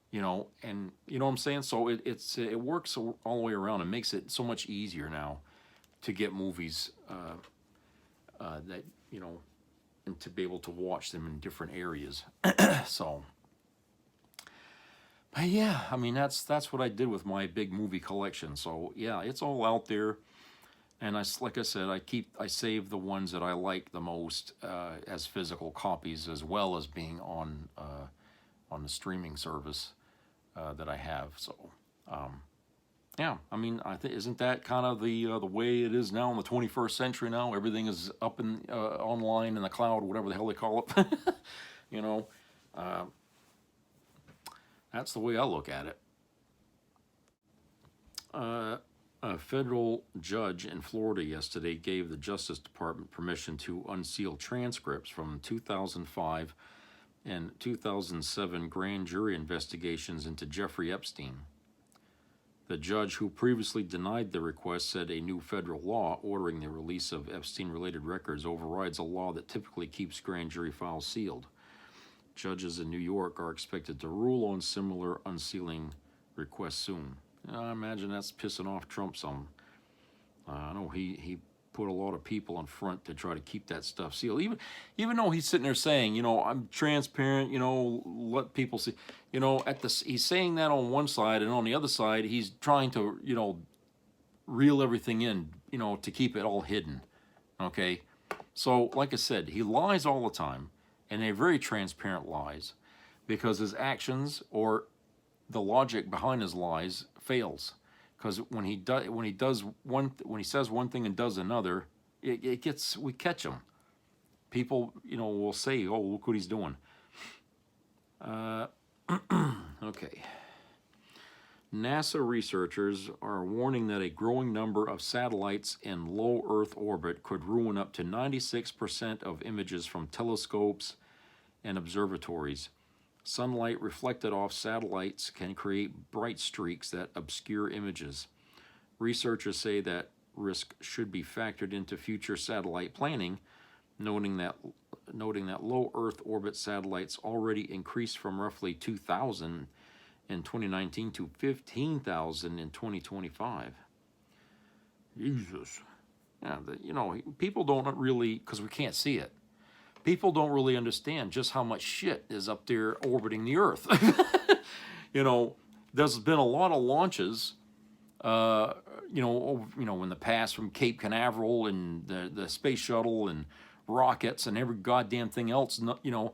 [SPEAKER 2] you know, and you know what I'm saying. So it works all the way around. It makes it so much easier now to get movies that, you know, and to be able to watch them in different areas. So, but yeah, I mean, that's what I did with my big movie collection. So yeah, it's all out there, and like I said, I save the ones that I like the most as physical copies, as well as being on the streaming service that I have. So yeah, I mean, isn't that kind of the way it is now in the 21st century? Now everything is up in online in the cloud, whatever the hell they call it. You know, that's the way I look at it. A federal judge in Florida yesterday gave the Justice Department permission to unseal transcripts from 2005 and 2007 grand jury investigations into Jeffrey Epstein. The judge, who previously denied the request, said a new federal law ordering the release of Epstein-related records overrides a law that typically keeps grand jury files sealed. judges in New York are expected to rule on similar unsealing requests soon. I imagine that's pissing off Trump some. I know he put a lot of people in front to try to keep that stuff sealed. Even though he's sitting there saying, you know, I'm transparent, you know, let people see, you know, he's saying that on one side, and on the other side, he's trying to, you know, reel everything in, you know, to keep it all hidden. Okay? So, like I said, he lies all the time, and they're very transparent lies, because his actions or the logic behind his lies fails. Because when he says one thing and does another, we catch him. People, you know, will say, "Oh, look what he's doing." Okay. NASA researchers are warning that a growing number of satellites in low Earth orbit could ruin up to 96% of images from telescopes and observatories. Sunlight reflected off satellites can create bright streaks that obscure images. Researchers say that risk should be factored into future satellite planning, noting that low Earth orbit satellites already increased from roughly 2,000 in 2019 to 15,000 in 2025. Jesus. Yeah, you know, people don't really, because we can't see it, people don't really understand just how much shit is up there orbiting the Earth. You know, there's been a lot of launches, you know, in the past from Cape Canaveral and the space shuttle and rockets and every goddamn thing else, you know,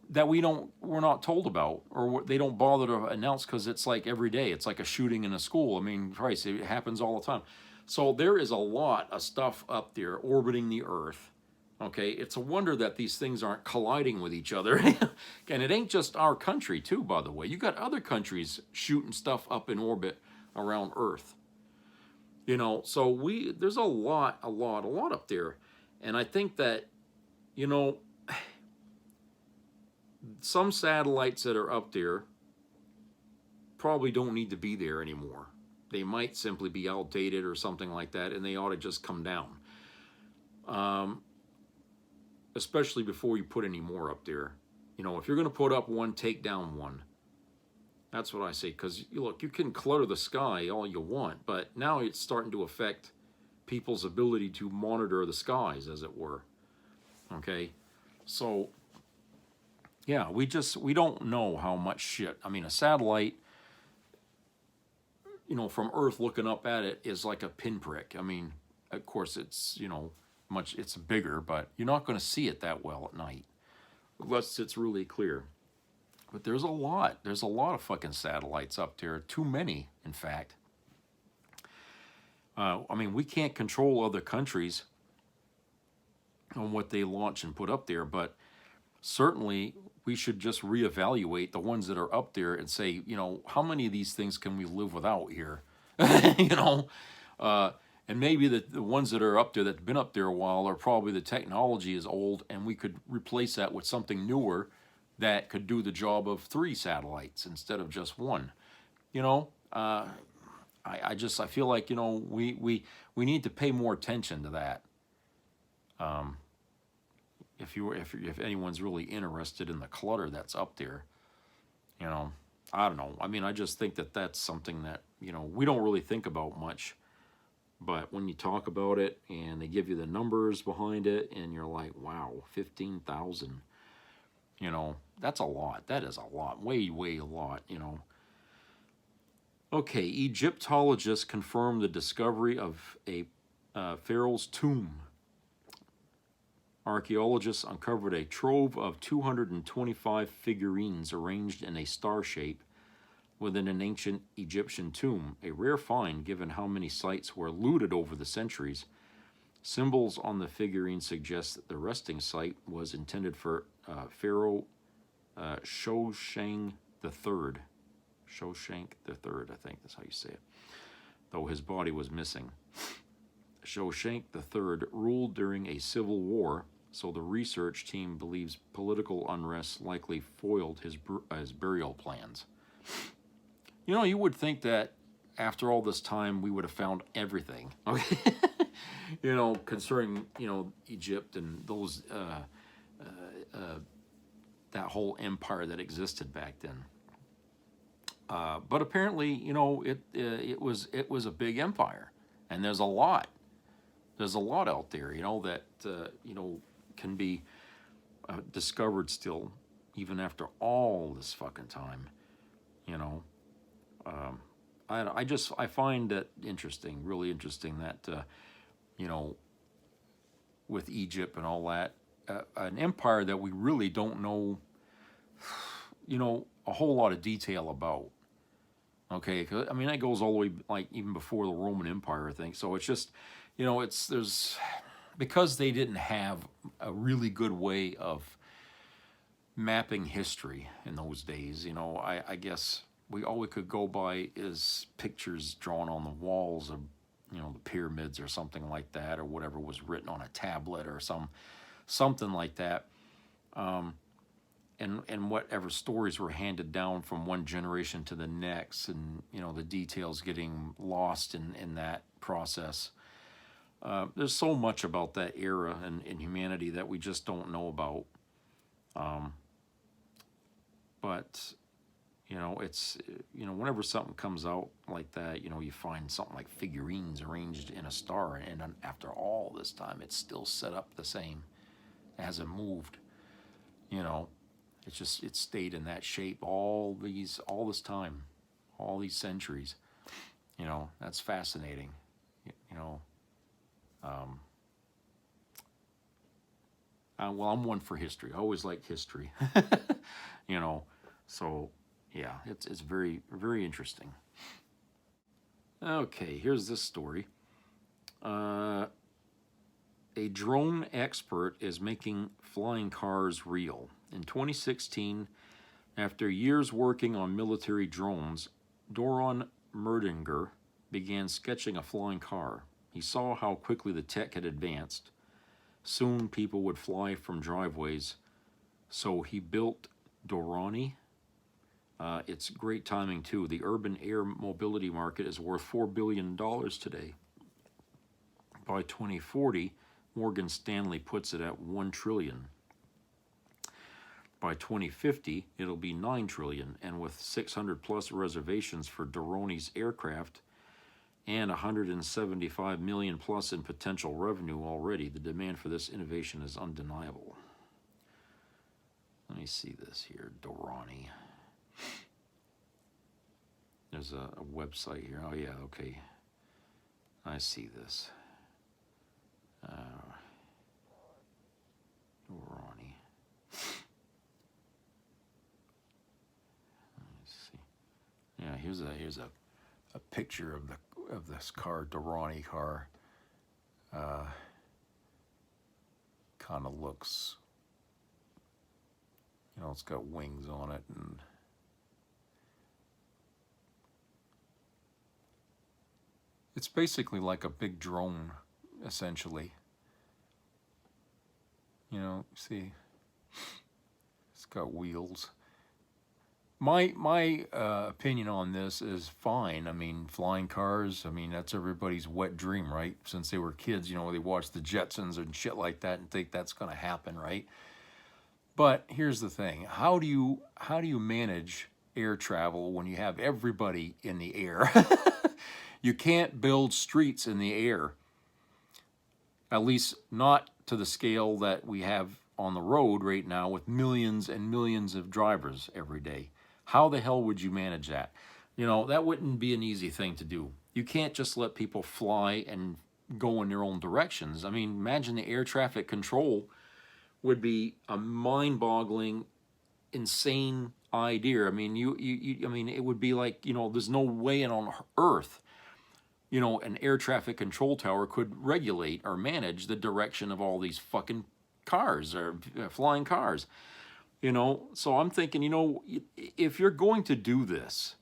[SPEAKER 2] that we're not told about, or they don't bother to announce, because it's like every day. It's like a shooting in a school. I mean, Christ, it happens all the time. So there is a lot of stuff up there orbiting the Earth. Okay, it's a wonder that these things aren't colliding with each other. And it ain't just our country, too, by the way. You got other countries shooting stuff up in orbit around Earth. You know, so there's a lot up there. And I think that, you know, some satellites that are up there probably don't need to be there anymore. They might simply be outdated or something like that, and they ought to just come down. Especially before you put any more up there. You know, if you're going to put up one, take down one. That's what I say, because, look, you can clutter the sky all you want, but now it's starting to affect people's ability to monitor the skies, as it were. Okay? So, yeah, we don't know how much shit. I mean, a satellite, you know, from Earth looking up at it is like a pinprick. I mean, of course, it's, you know, it's bigger, but you're not going to see it that well at night, unless it's really clear. But there's a lot of fucking satellites up there. Too many, in fact. I mean, we can't control other countries on what they launch and put up there, but certainly we should just reevaluate the ones that are up there and say, you know, how many of these things can we live without here? You know, and maybe the ones that are up there that have been up there a while are probably the technology is old, and we could replace that with something newer that could do the job of 3 satellites instead of just 1. You know, I feel like, you know, we need to pay more attention to that. If anyone's really interested in the clutter that's up there, you know, I don't know. I mean, I just think that that's something that, you know, we don't really think about much. But when you talk about it and they give you the numbers behind it and you're like, wow, 15,000, you know, that's a lot. That is a lot. Way, way a lot, you know. Okay, Egyptologists confirmed the discovery of a pharaoh's tomb. Archaeologists uncovered a trove of 225 figurines arranged in a star shape within an ancient Egyptian tomb, a rare find given how many sites were looted over the centuries. Symbols on the figurine suggest that the resting site was intended for Pharaoh Shoshank III. Shoshank III, I think that's how you say it, though his body was missing. Shoshank III ruled during a civil war, so the research team believes political unrest likely foiled his burial plans. You know, you would think that after all this time, we would have found everything, okay? You know, concerning, you know, Egypt and those that whole empire that existed back then. But apparently, you know, it was a big empire, and there's a lot out there, you know, that you know, can be discovered still, even after all this fucking time, you know. I find that interesting, really interesting, that you know, with Egypt and all that, an empire that we really don't know, you know, a whole lot of detail about. Okay, 'cause, I mean, that goes all the way, like, even before the Roman Empire, I think. So it's just, you know, because they didn't have a really good way of mapping history in those days, you know, I guess all we could go by is pictures drawn on the walls of, you know, the pyramids or something like that, or whatever was written on a tablet or something like that. And whatever stories were handed down from one generation to the next, and, you know, the details getting lost in that process. There's so much about that era in humanity that we just don't know about. But, you know, it's, you know, whenever something comes out like that, you know, you find something like figurines arranged in a star, and after all this time, it's still set up the same. It hasn't moved, you know. It stayed in that shape all this time, all these centuries. You know, that's fascinating. You know, well, I'm one for history. I always liked history. You know, so yeah, it's very, very interesting. Okay, here's this story. A drone expert is making flying cars real. In 2016, after years working on military drones, Doron Merdinger began sketching a flying car. He saw how quickly the tech had advanced. Soon people would fly from driveways, so he built Dorani. It's great timing too. The urban air mobility market is worth $4 billion today. By 2040, Morgan Stanley puts it at $1 trillion. By 2050, it'll be $9 trillion, and with 600 plus reservations for Doroni's aircraft and 175 million plus in potential revenue already, the demand for this innovation is undeniable. Let me see this here, Dorani. There's a website here. Oh yeah, okay. I see this. Dorani. Yeah, here's a picture of this car, Dorani car. Kind of looks, you know, it's got wings on it, and it's basically like a big drone, essentially. You know, see, it's got wheels. My opinion on this is fine. I mean, flying cars, I mean, that's everybody's wet dream, right? Since they were kids, you know, they watched the Jetsons and shit like that and think that's going to happen, right? But here's the thing. How do you manage air travel when you have everybody in the air? You can't build streets in the air. At least not to the scale that we have on the road right now with millions and millions of drivers every day. How the hell would you manage that? You know, that wouldn't be an easy thing to do. You can't just let people fly and go in their own directions. I mean, imagine the air traffic control would be a mind-boggling, insane idea. I mean, I mean, it would be like, you know, there's no way on Earth, you know, an air traffic control tower could regulate or manage the direction of all these fucking cars or flying cars. You know, so I'm thinking, you know, if you're going to do this,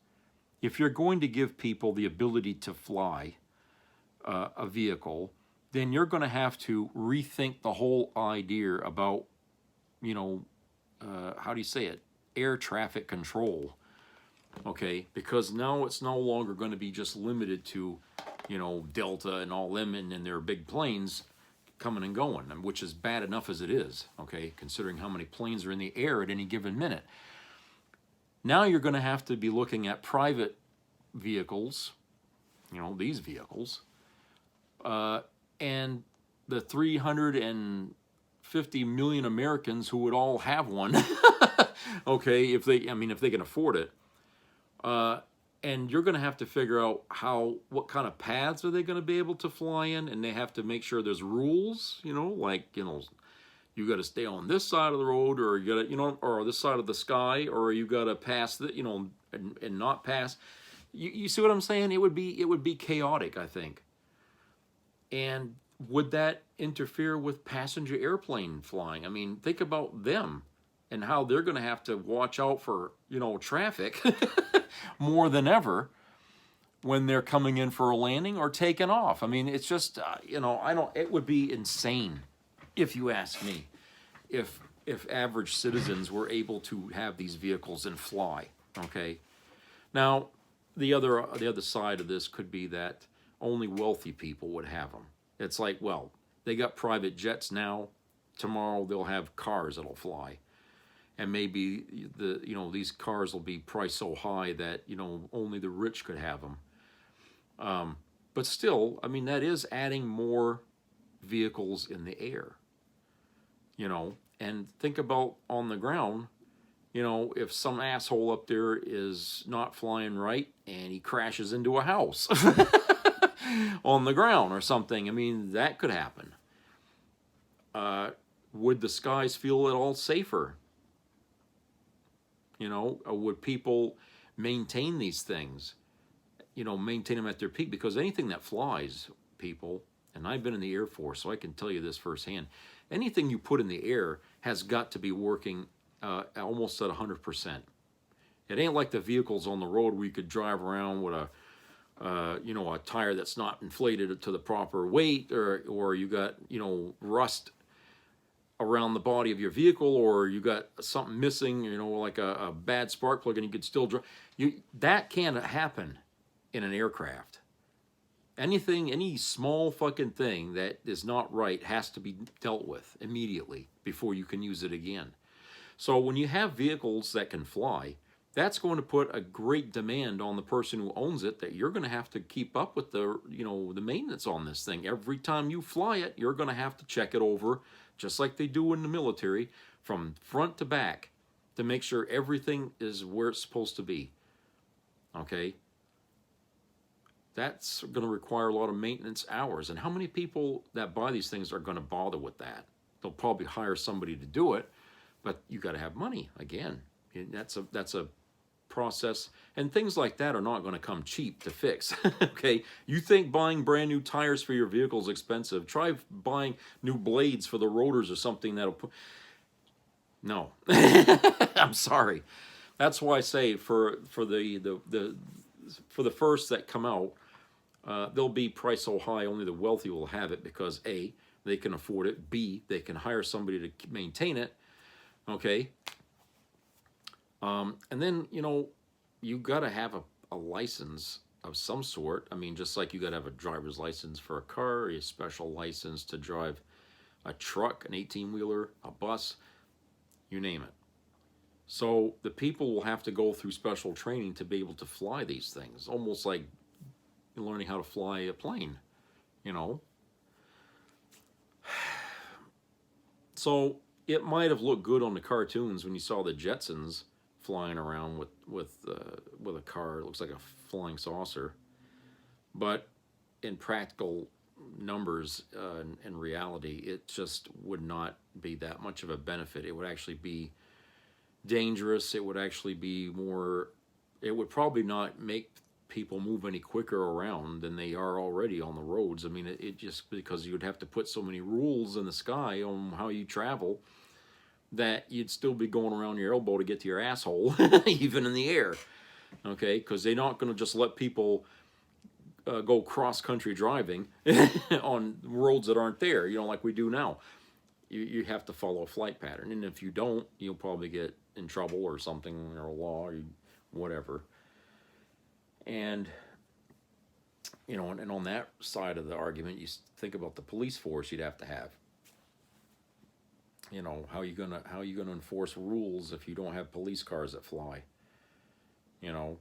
[SPEAKER 2] if you're going to give people the ability to fly a vehicle, then you're going to have to rethink the whole idea about, you know, how do you say it? Air traffic control. Okay, because now it's no longer going to be just limited to, you know, Delta and all them and their big planes coming and going, which is bad enough as it is, okay, considering how many planes are in the air at any given minute. Now you're going to have to be looking at private vehicles, you know, these vehicles, and the 350 million Americans who would all have one, okay, if they can afford it. And you're going to have to figure out what kind of paths are they going to be able to fly in, and they have to make sure there's rules, you know, like, you know, you got to stay on this side of the road, or you got to, you know, or this side of the sky, or you got to pass the, you know, and not pass. You see what I'm saying? It would be chaotic, I think. And would that interfere with passenger airplane flying? I mean, think about them and how they're going to have to watch out for, you know, traffic more than ever when they're coming in for a landing or taking off. I mean, it's just, you know, it would be insane, if you ask me, if average citizens were able to have these vehicles and fly, okay? Now, the other side of this could be that only wealthy people would have them. It's like, well, they got private jets now. Tomorrow they'll have cars that'll fly. And maybe these cars will be priced so high that, you know, only the rich could have them. But still, I mean, that is adding more vehicles in the air, you know. And think about on the ground, you know, if some asshole up there is not flying right and he crashes into a house on the ground or something, I mean, that could happen. Would the skies feel at all safer? You know, would people maintain these things? You know, maintain them at their peak? Because anything that flies, people, and I've been in the Air Force, so I can tell you this firsthand, anything you put in the air has got to be working almost at 100%. It ain't like the vehicles on the road where you could drive around with a tire that's not inflated to the proper weight, or you got, you know, rust around the body of your vehicle, or you got something missing, you know, like a bad spark plug, and you could still drive. That can't happen in an aircraft. Any small fucking thing that is not right has to be dealt with immediately before you can use it again. So when you have vehicles that can fly, that's going to put a great demand on the person who owns it, that you're going to have to keep up with the maintenance on this thing. Every time you fly it, you're going to have to check it over, just like they do in the military, from front to back, to make sure everything is where it's supposed to be. Okay? That's going to require a lot of maintenance hours. And how many people that buy these things are going to bother with that? They'll probably hire somebody to do it, but you got to have money again. That's a process, and things like that are not going to come cheap to fix. Okay, you think buying brand new tires for your vehicle is expensive? Try buying new blades for the rotors or something that'll put. No, I'm sorry. That's why I say for the first that come out, they'll be priced so high only the wealthy will have it, because A, they can afford it, B, they can hire somebody to maintain it. Okay. And then, you know, you got to have a license of some sort. I mean, just like you got to have a driver's license for a car, a special license to drive a truck, an 18-wheeler, a bus, you name it. So the people will have to go through special training to be able to fly these things, almost like learning how to fly a plane, you know. So it might have looked good on the cartoons when you saw the Jetsons flying around with a car. It looks like a flying saucer, but in practical numbers and reality, it just would not be that much of a benefit. It would actually be dangerous. It would actually be more. It would probably not make people move any quicker around than they are already on the roads. I mean, it just, because you'd have to put so many rules in the sky on how you travel, that you'd still be going around your elbow to get to your asshole, even in the air, okay? Because they're not going to just let people go cross-country driving on roads that aren't there, you know, like we do now. You have to follow a flight pattern, and if you don't, you'll probably get in trouble or something, or a law, or whatever. And you know, and on that side of the argument, you think about the police force you'd have to have. You know, how you gonna enforce rules if you don't have police cars that fly? You know,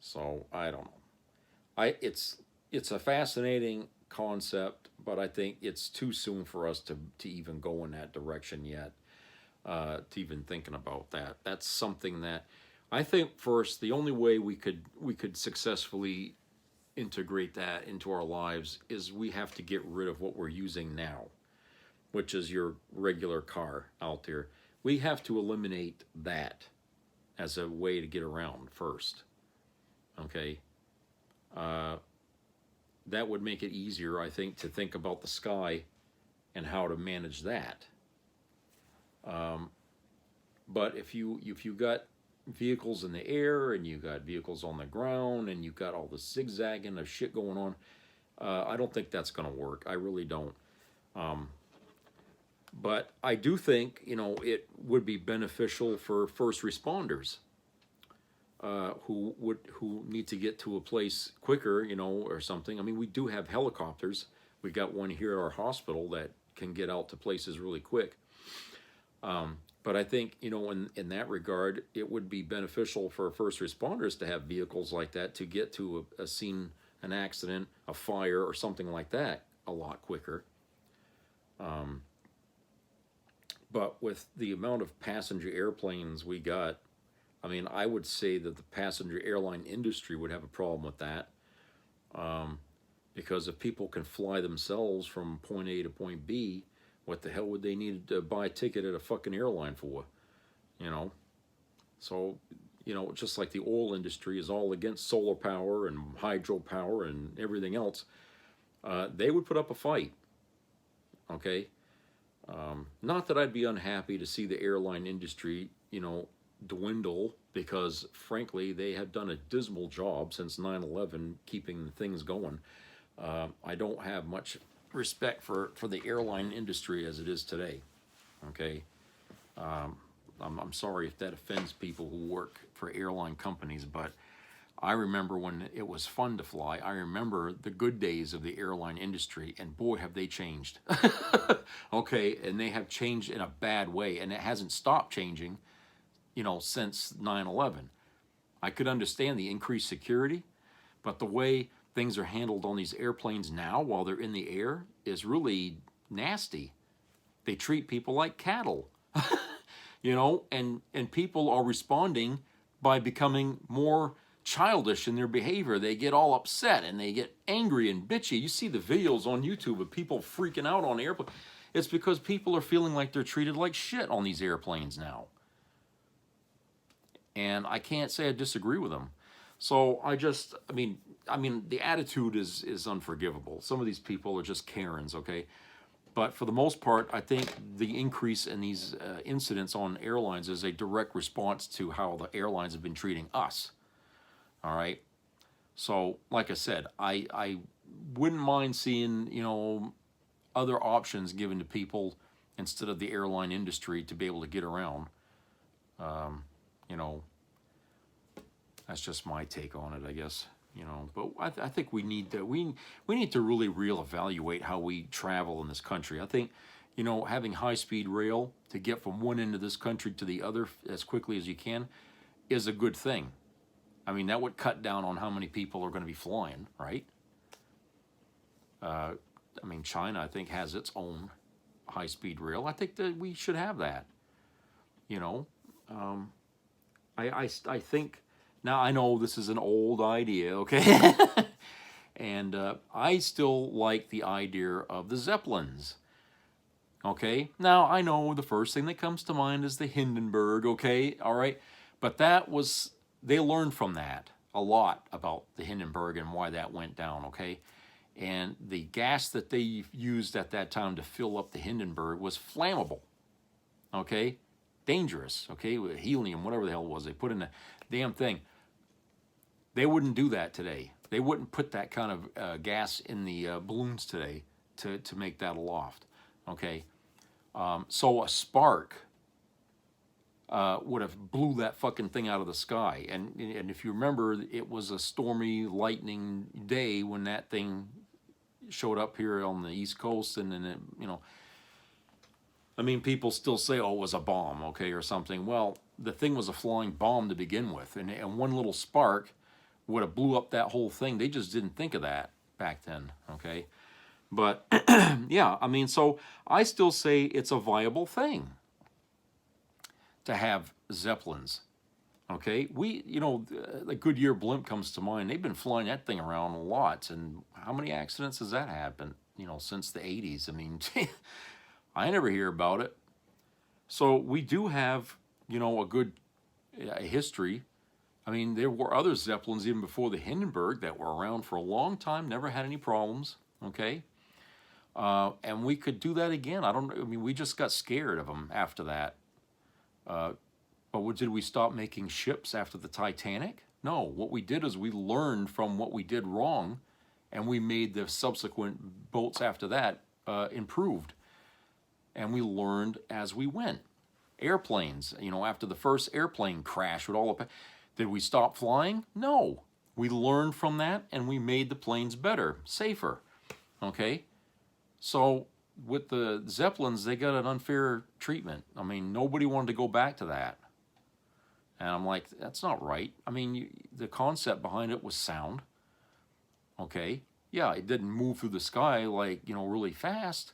[SPEAKER 2] so I don't know. It's a fascinating concept, but I think it's too soon for us to even go in that direction yet. To even thinking about that. That's something that I think first the only way we could successfully integrate that into our lives is we have to get rid of what we're using now, which is your regular car out there. We have to eliminate that as a way to get around first. Okay? That would make it easier, I think, to think about the sky and how to manage that. But if you got vehicles in the air and you got vehicles on the ground and you got all the zigzagging of shit going on, I don't think that's going to work. I really don't. But I do think, you know, it would be beneficial for first responders who need to get to a place quicker, you know, or something. I mean, we do have helicopters. We got one here at our hospital that can get out to places really quick. But I think, you know, in that regard, it would be beneficial for first responders to have vehicles like that to get to a scene, an accident, a fire, or something like that a lot quicker. But with the amount of passenger airplanes we got, I mean, I would say that the passenger airline industry would have a problem with that. Because if people can fly themselves from point A to point B, what the hell would they need to buy a ticket at a fucking airline for? You know? So, you know, just like the oil industry is all against solar power and hydropower and everything else, they would put up a fight. Okay? Not that I'd be unhappy to see the airline industry, you know, dwindle, because frankly, they have done a dismal job since 9/11 keeping things going. I don't have much respect for the airline industry as it is today. Okay, I'm sorry if that offends people who work for airline companies, but I remember when it was fun to fly. I remember the good days of the airline industry, and boy, have they changed. Okay, and they have changed in a bad way, and it hasn't stopped changing, you know, since 9/11. I could understand the increased security, but the way things are handled on these airplanes now while they're in the air is really nasty. They treat people like cattle, you know, and people are responding by becoming more childish in their behavior. They get all upset and they get angry and bitchy. You see the videos on YouTube of people freaking out on airplanes. It's because people are feeling like they're treated like shit on these airplanes now. And I can't say I disagree with them. So I mean, the attitude is unforgivable. Some of these people are just Karens, okay? But for the most part, I think the increase in these incidents on airlines is a direct response to how the airlines have been treating us. All right? So, like I said, I wouldn't mind seeing, you know, other options given to people instead of the airline industry to be able to get around. You know, that's just my take on it, I guess. You know, but I think we need to really reevaluate how we travel in this country. I think, you know, having high-speed rail to get from one end of this country to the other as quickly as you can is a good thing. I mean, that would cut down on how many people are going to be flying, right? I mean, China, I think, has its own high-speed rail. I think that we should have that. You know, I think. Now, I know this is an old idea, okay? And I still like the idea of the Zeppelins, okay? Now, I know the first thing that comes to mind is the Hindenburg, okay? All right? But they learned from that a lot about the Hindenburg and why that went down, okay? And the gas that they used at that time to fill up the Hindenburg was flammable, okay? Dangerous, okay? With helium, whatever the hell it was, they put in the damn thing. They wouldn't do that today. They wouldn't put that kind of gas in the balloons today to make that aloft, okay? So a spark would have blew that fucking thing out of the sky. And if you remember, it was a stormy, lightning day when that thing showed up here on the East Coast, and then it, you know, I mean, people still say, oh, it was a bomb, okay, or something. Well, the thing was a flying bomb to begin with, and one little spark would have blew up that whole thing. They just didn't think of that back then, okay? But, yeah, I mean, so I still say it's a viable thing to have Zeppelins, okay? We, you know, the Goodyear blimp comes to mind. They've been flying that thing around a lot, and how many accidents has that happened, you know, since the 80s? I mean, I never hear about it. So we do have, you know, a good history. I mean, there were other Zeppelins even before the Hindenburg that were around for a long time, never had any problems, okay? And we could do that again. I mean, we just got scared of them after that. But did we stop making ships after the Titanic? No, what we did is we learned from what we did wrong, and we made the subsequent boats after that improved. And we learned as we went. Airplanes, you know, after the first airplane crash with all the... Did we stop flying? No. We learned from that, and we made the planes better, safer, okay? So with the Zeppelins, they got an unfair treatment. I mean, nobody wanted to go back to that. And I'm like, that's not right. I mean, the concept behind it was sound, okay? Yeah, it didn't move through the sky like, you know, really fast,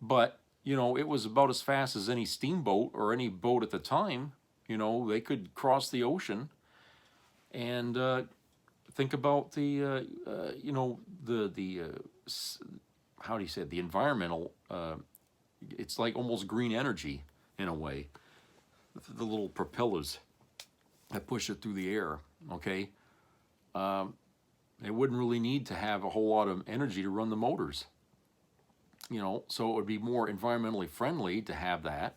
[SPEAKER 2] but, you know, it was about as fast as any steamboat or any boat at the time. You know, they could cross the ocean. And think about the, you know, how do you say it? The environmental, it's like almost green energy in a way. The little propellers that push it through the air, okay? They wouldn't really need to have a whole lot of energy to run the motors. You know, so it would be more environmentally friendly to have that.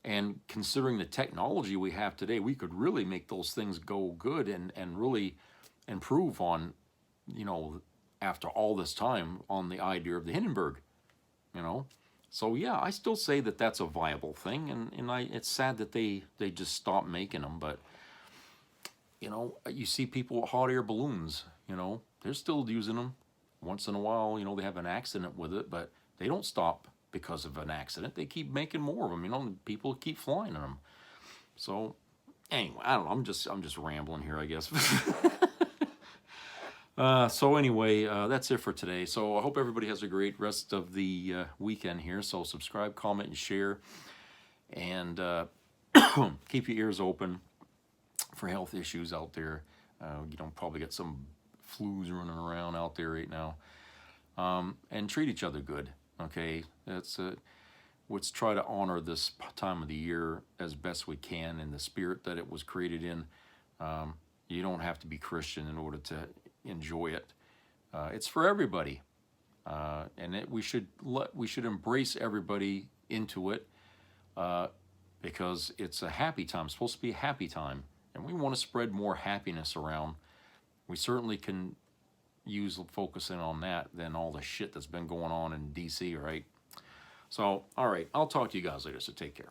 [SPEAKER 2] And considering the technology we have today, we could really make those things go good and really improve on, you know, after all this time on the idea of the Hindenburg, you know. So yeah, I still say that that's a viable thing, and it's sad that they just stopped making them, but, you know, you see people with hot air balloons, you know, they're still using them. Once in a while, you know, they have an accident with it, but they don't stop because of an accident. They keep making more of them, you know, and people keep flying them. So anyway, I don't know, I'm just rambling here, I guess. So anyway, that's it for today. So I hope everybody has a great rest of the weekend here. So subscribe, comment, and share, and keep your ears open for health issues out there. You don't probably get some flus running around out there right now. And treat each other good. Okay, let's try to honor this time of the year as best we can in the spirit that it was created in. You don't have to be Christian in order to enjoy it. It's for everybody, and we should embrace everybody into it because it's a happy time. It's supposed to be a happy time, and we want to spread more happiness around. We certainly can use focusing on that than all the shit that's been going on in DC, right? So, all right, I'll talk to you guys later, so take care.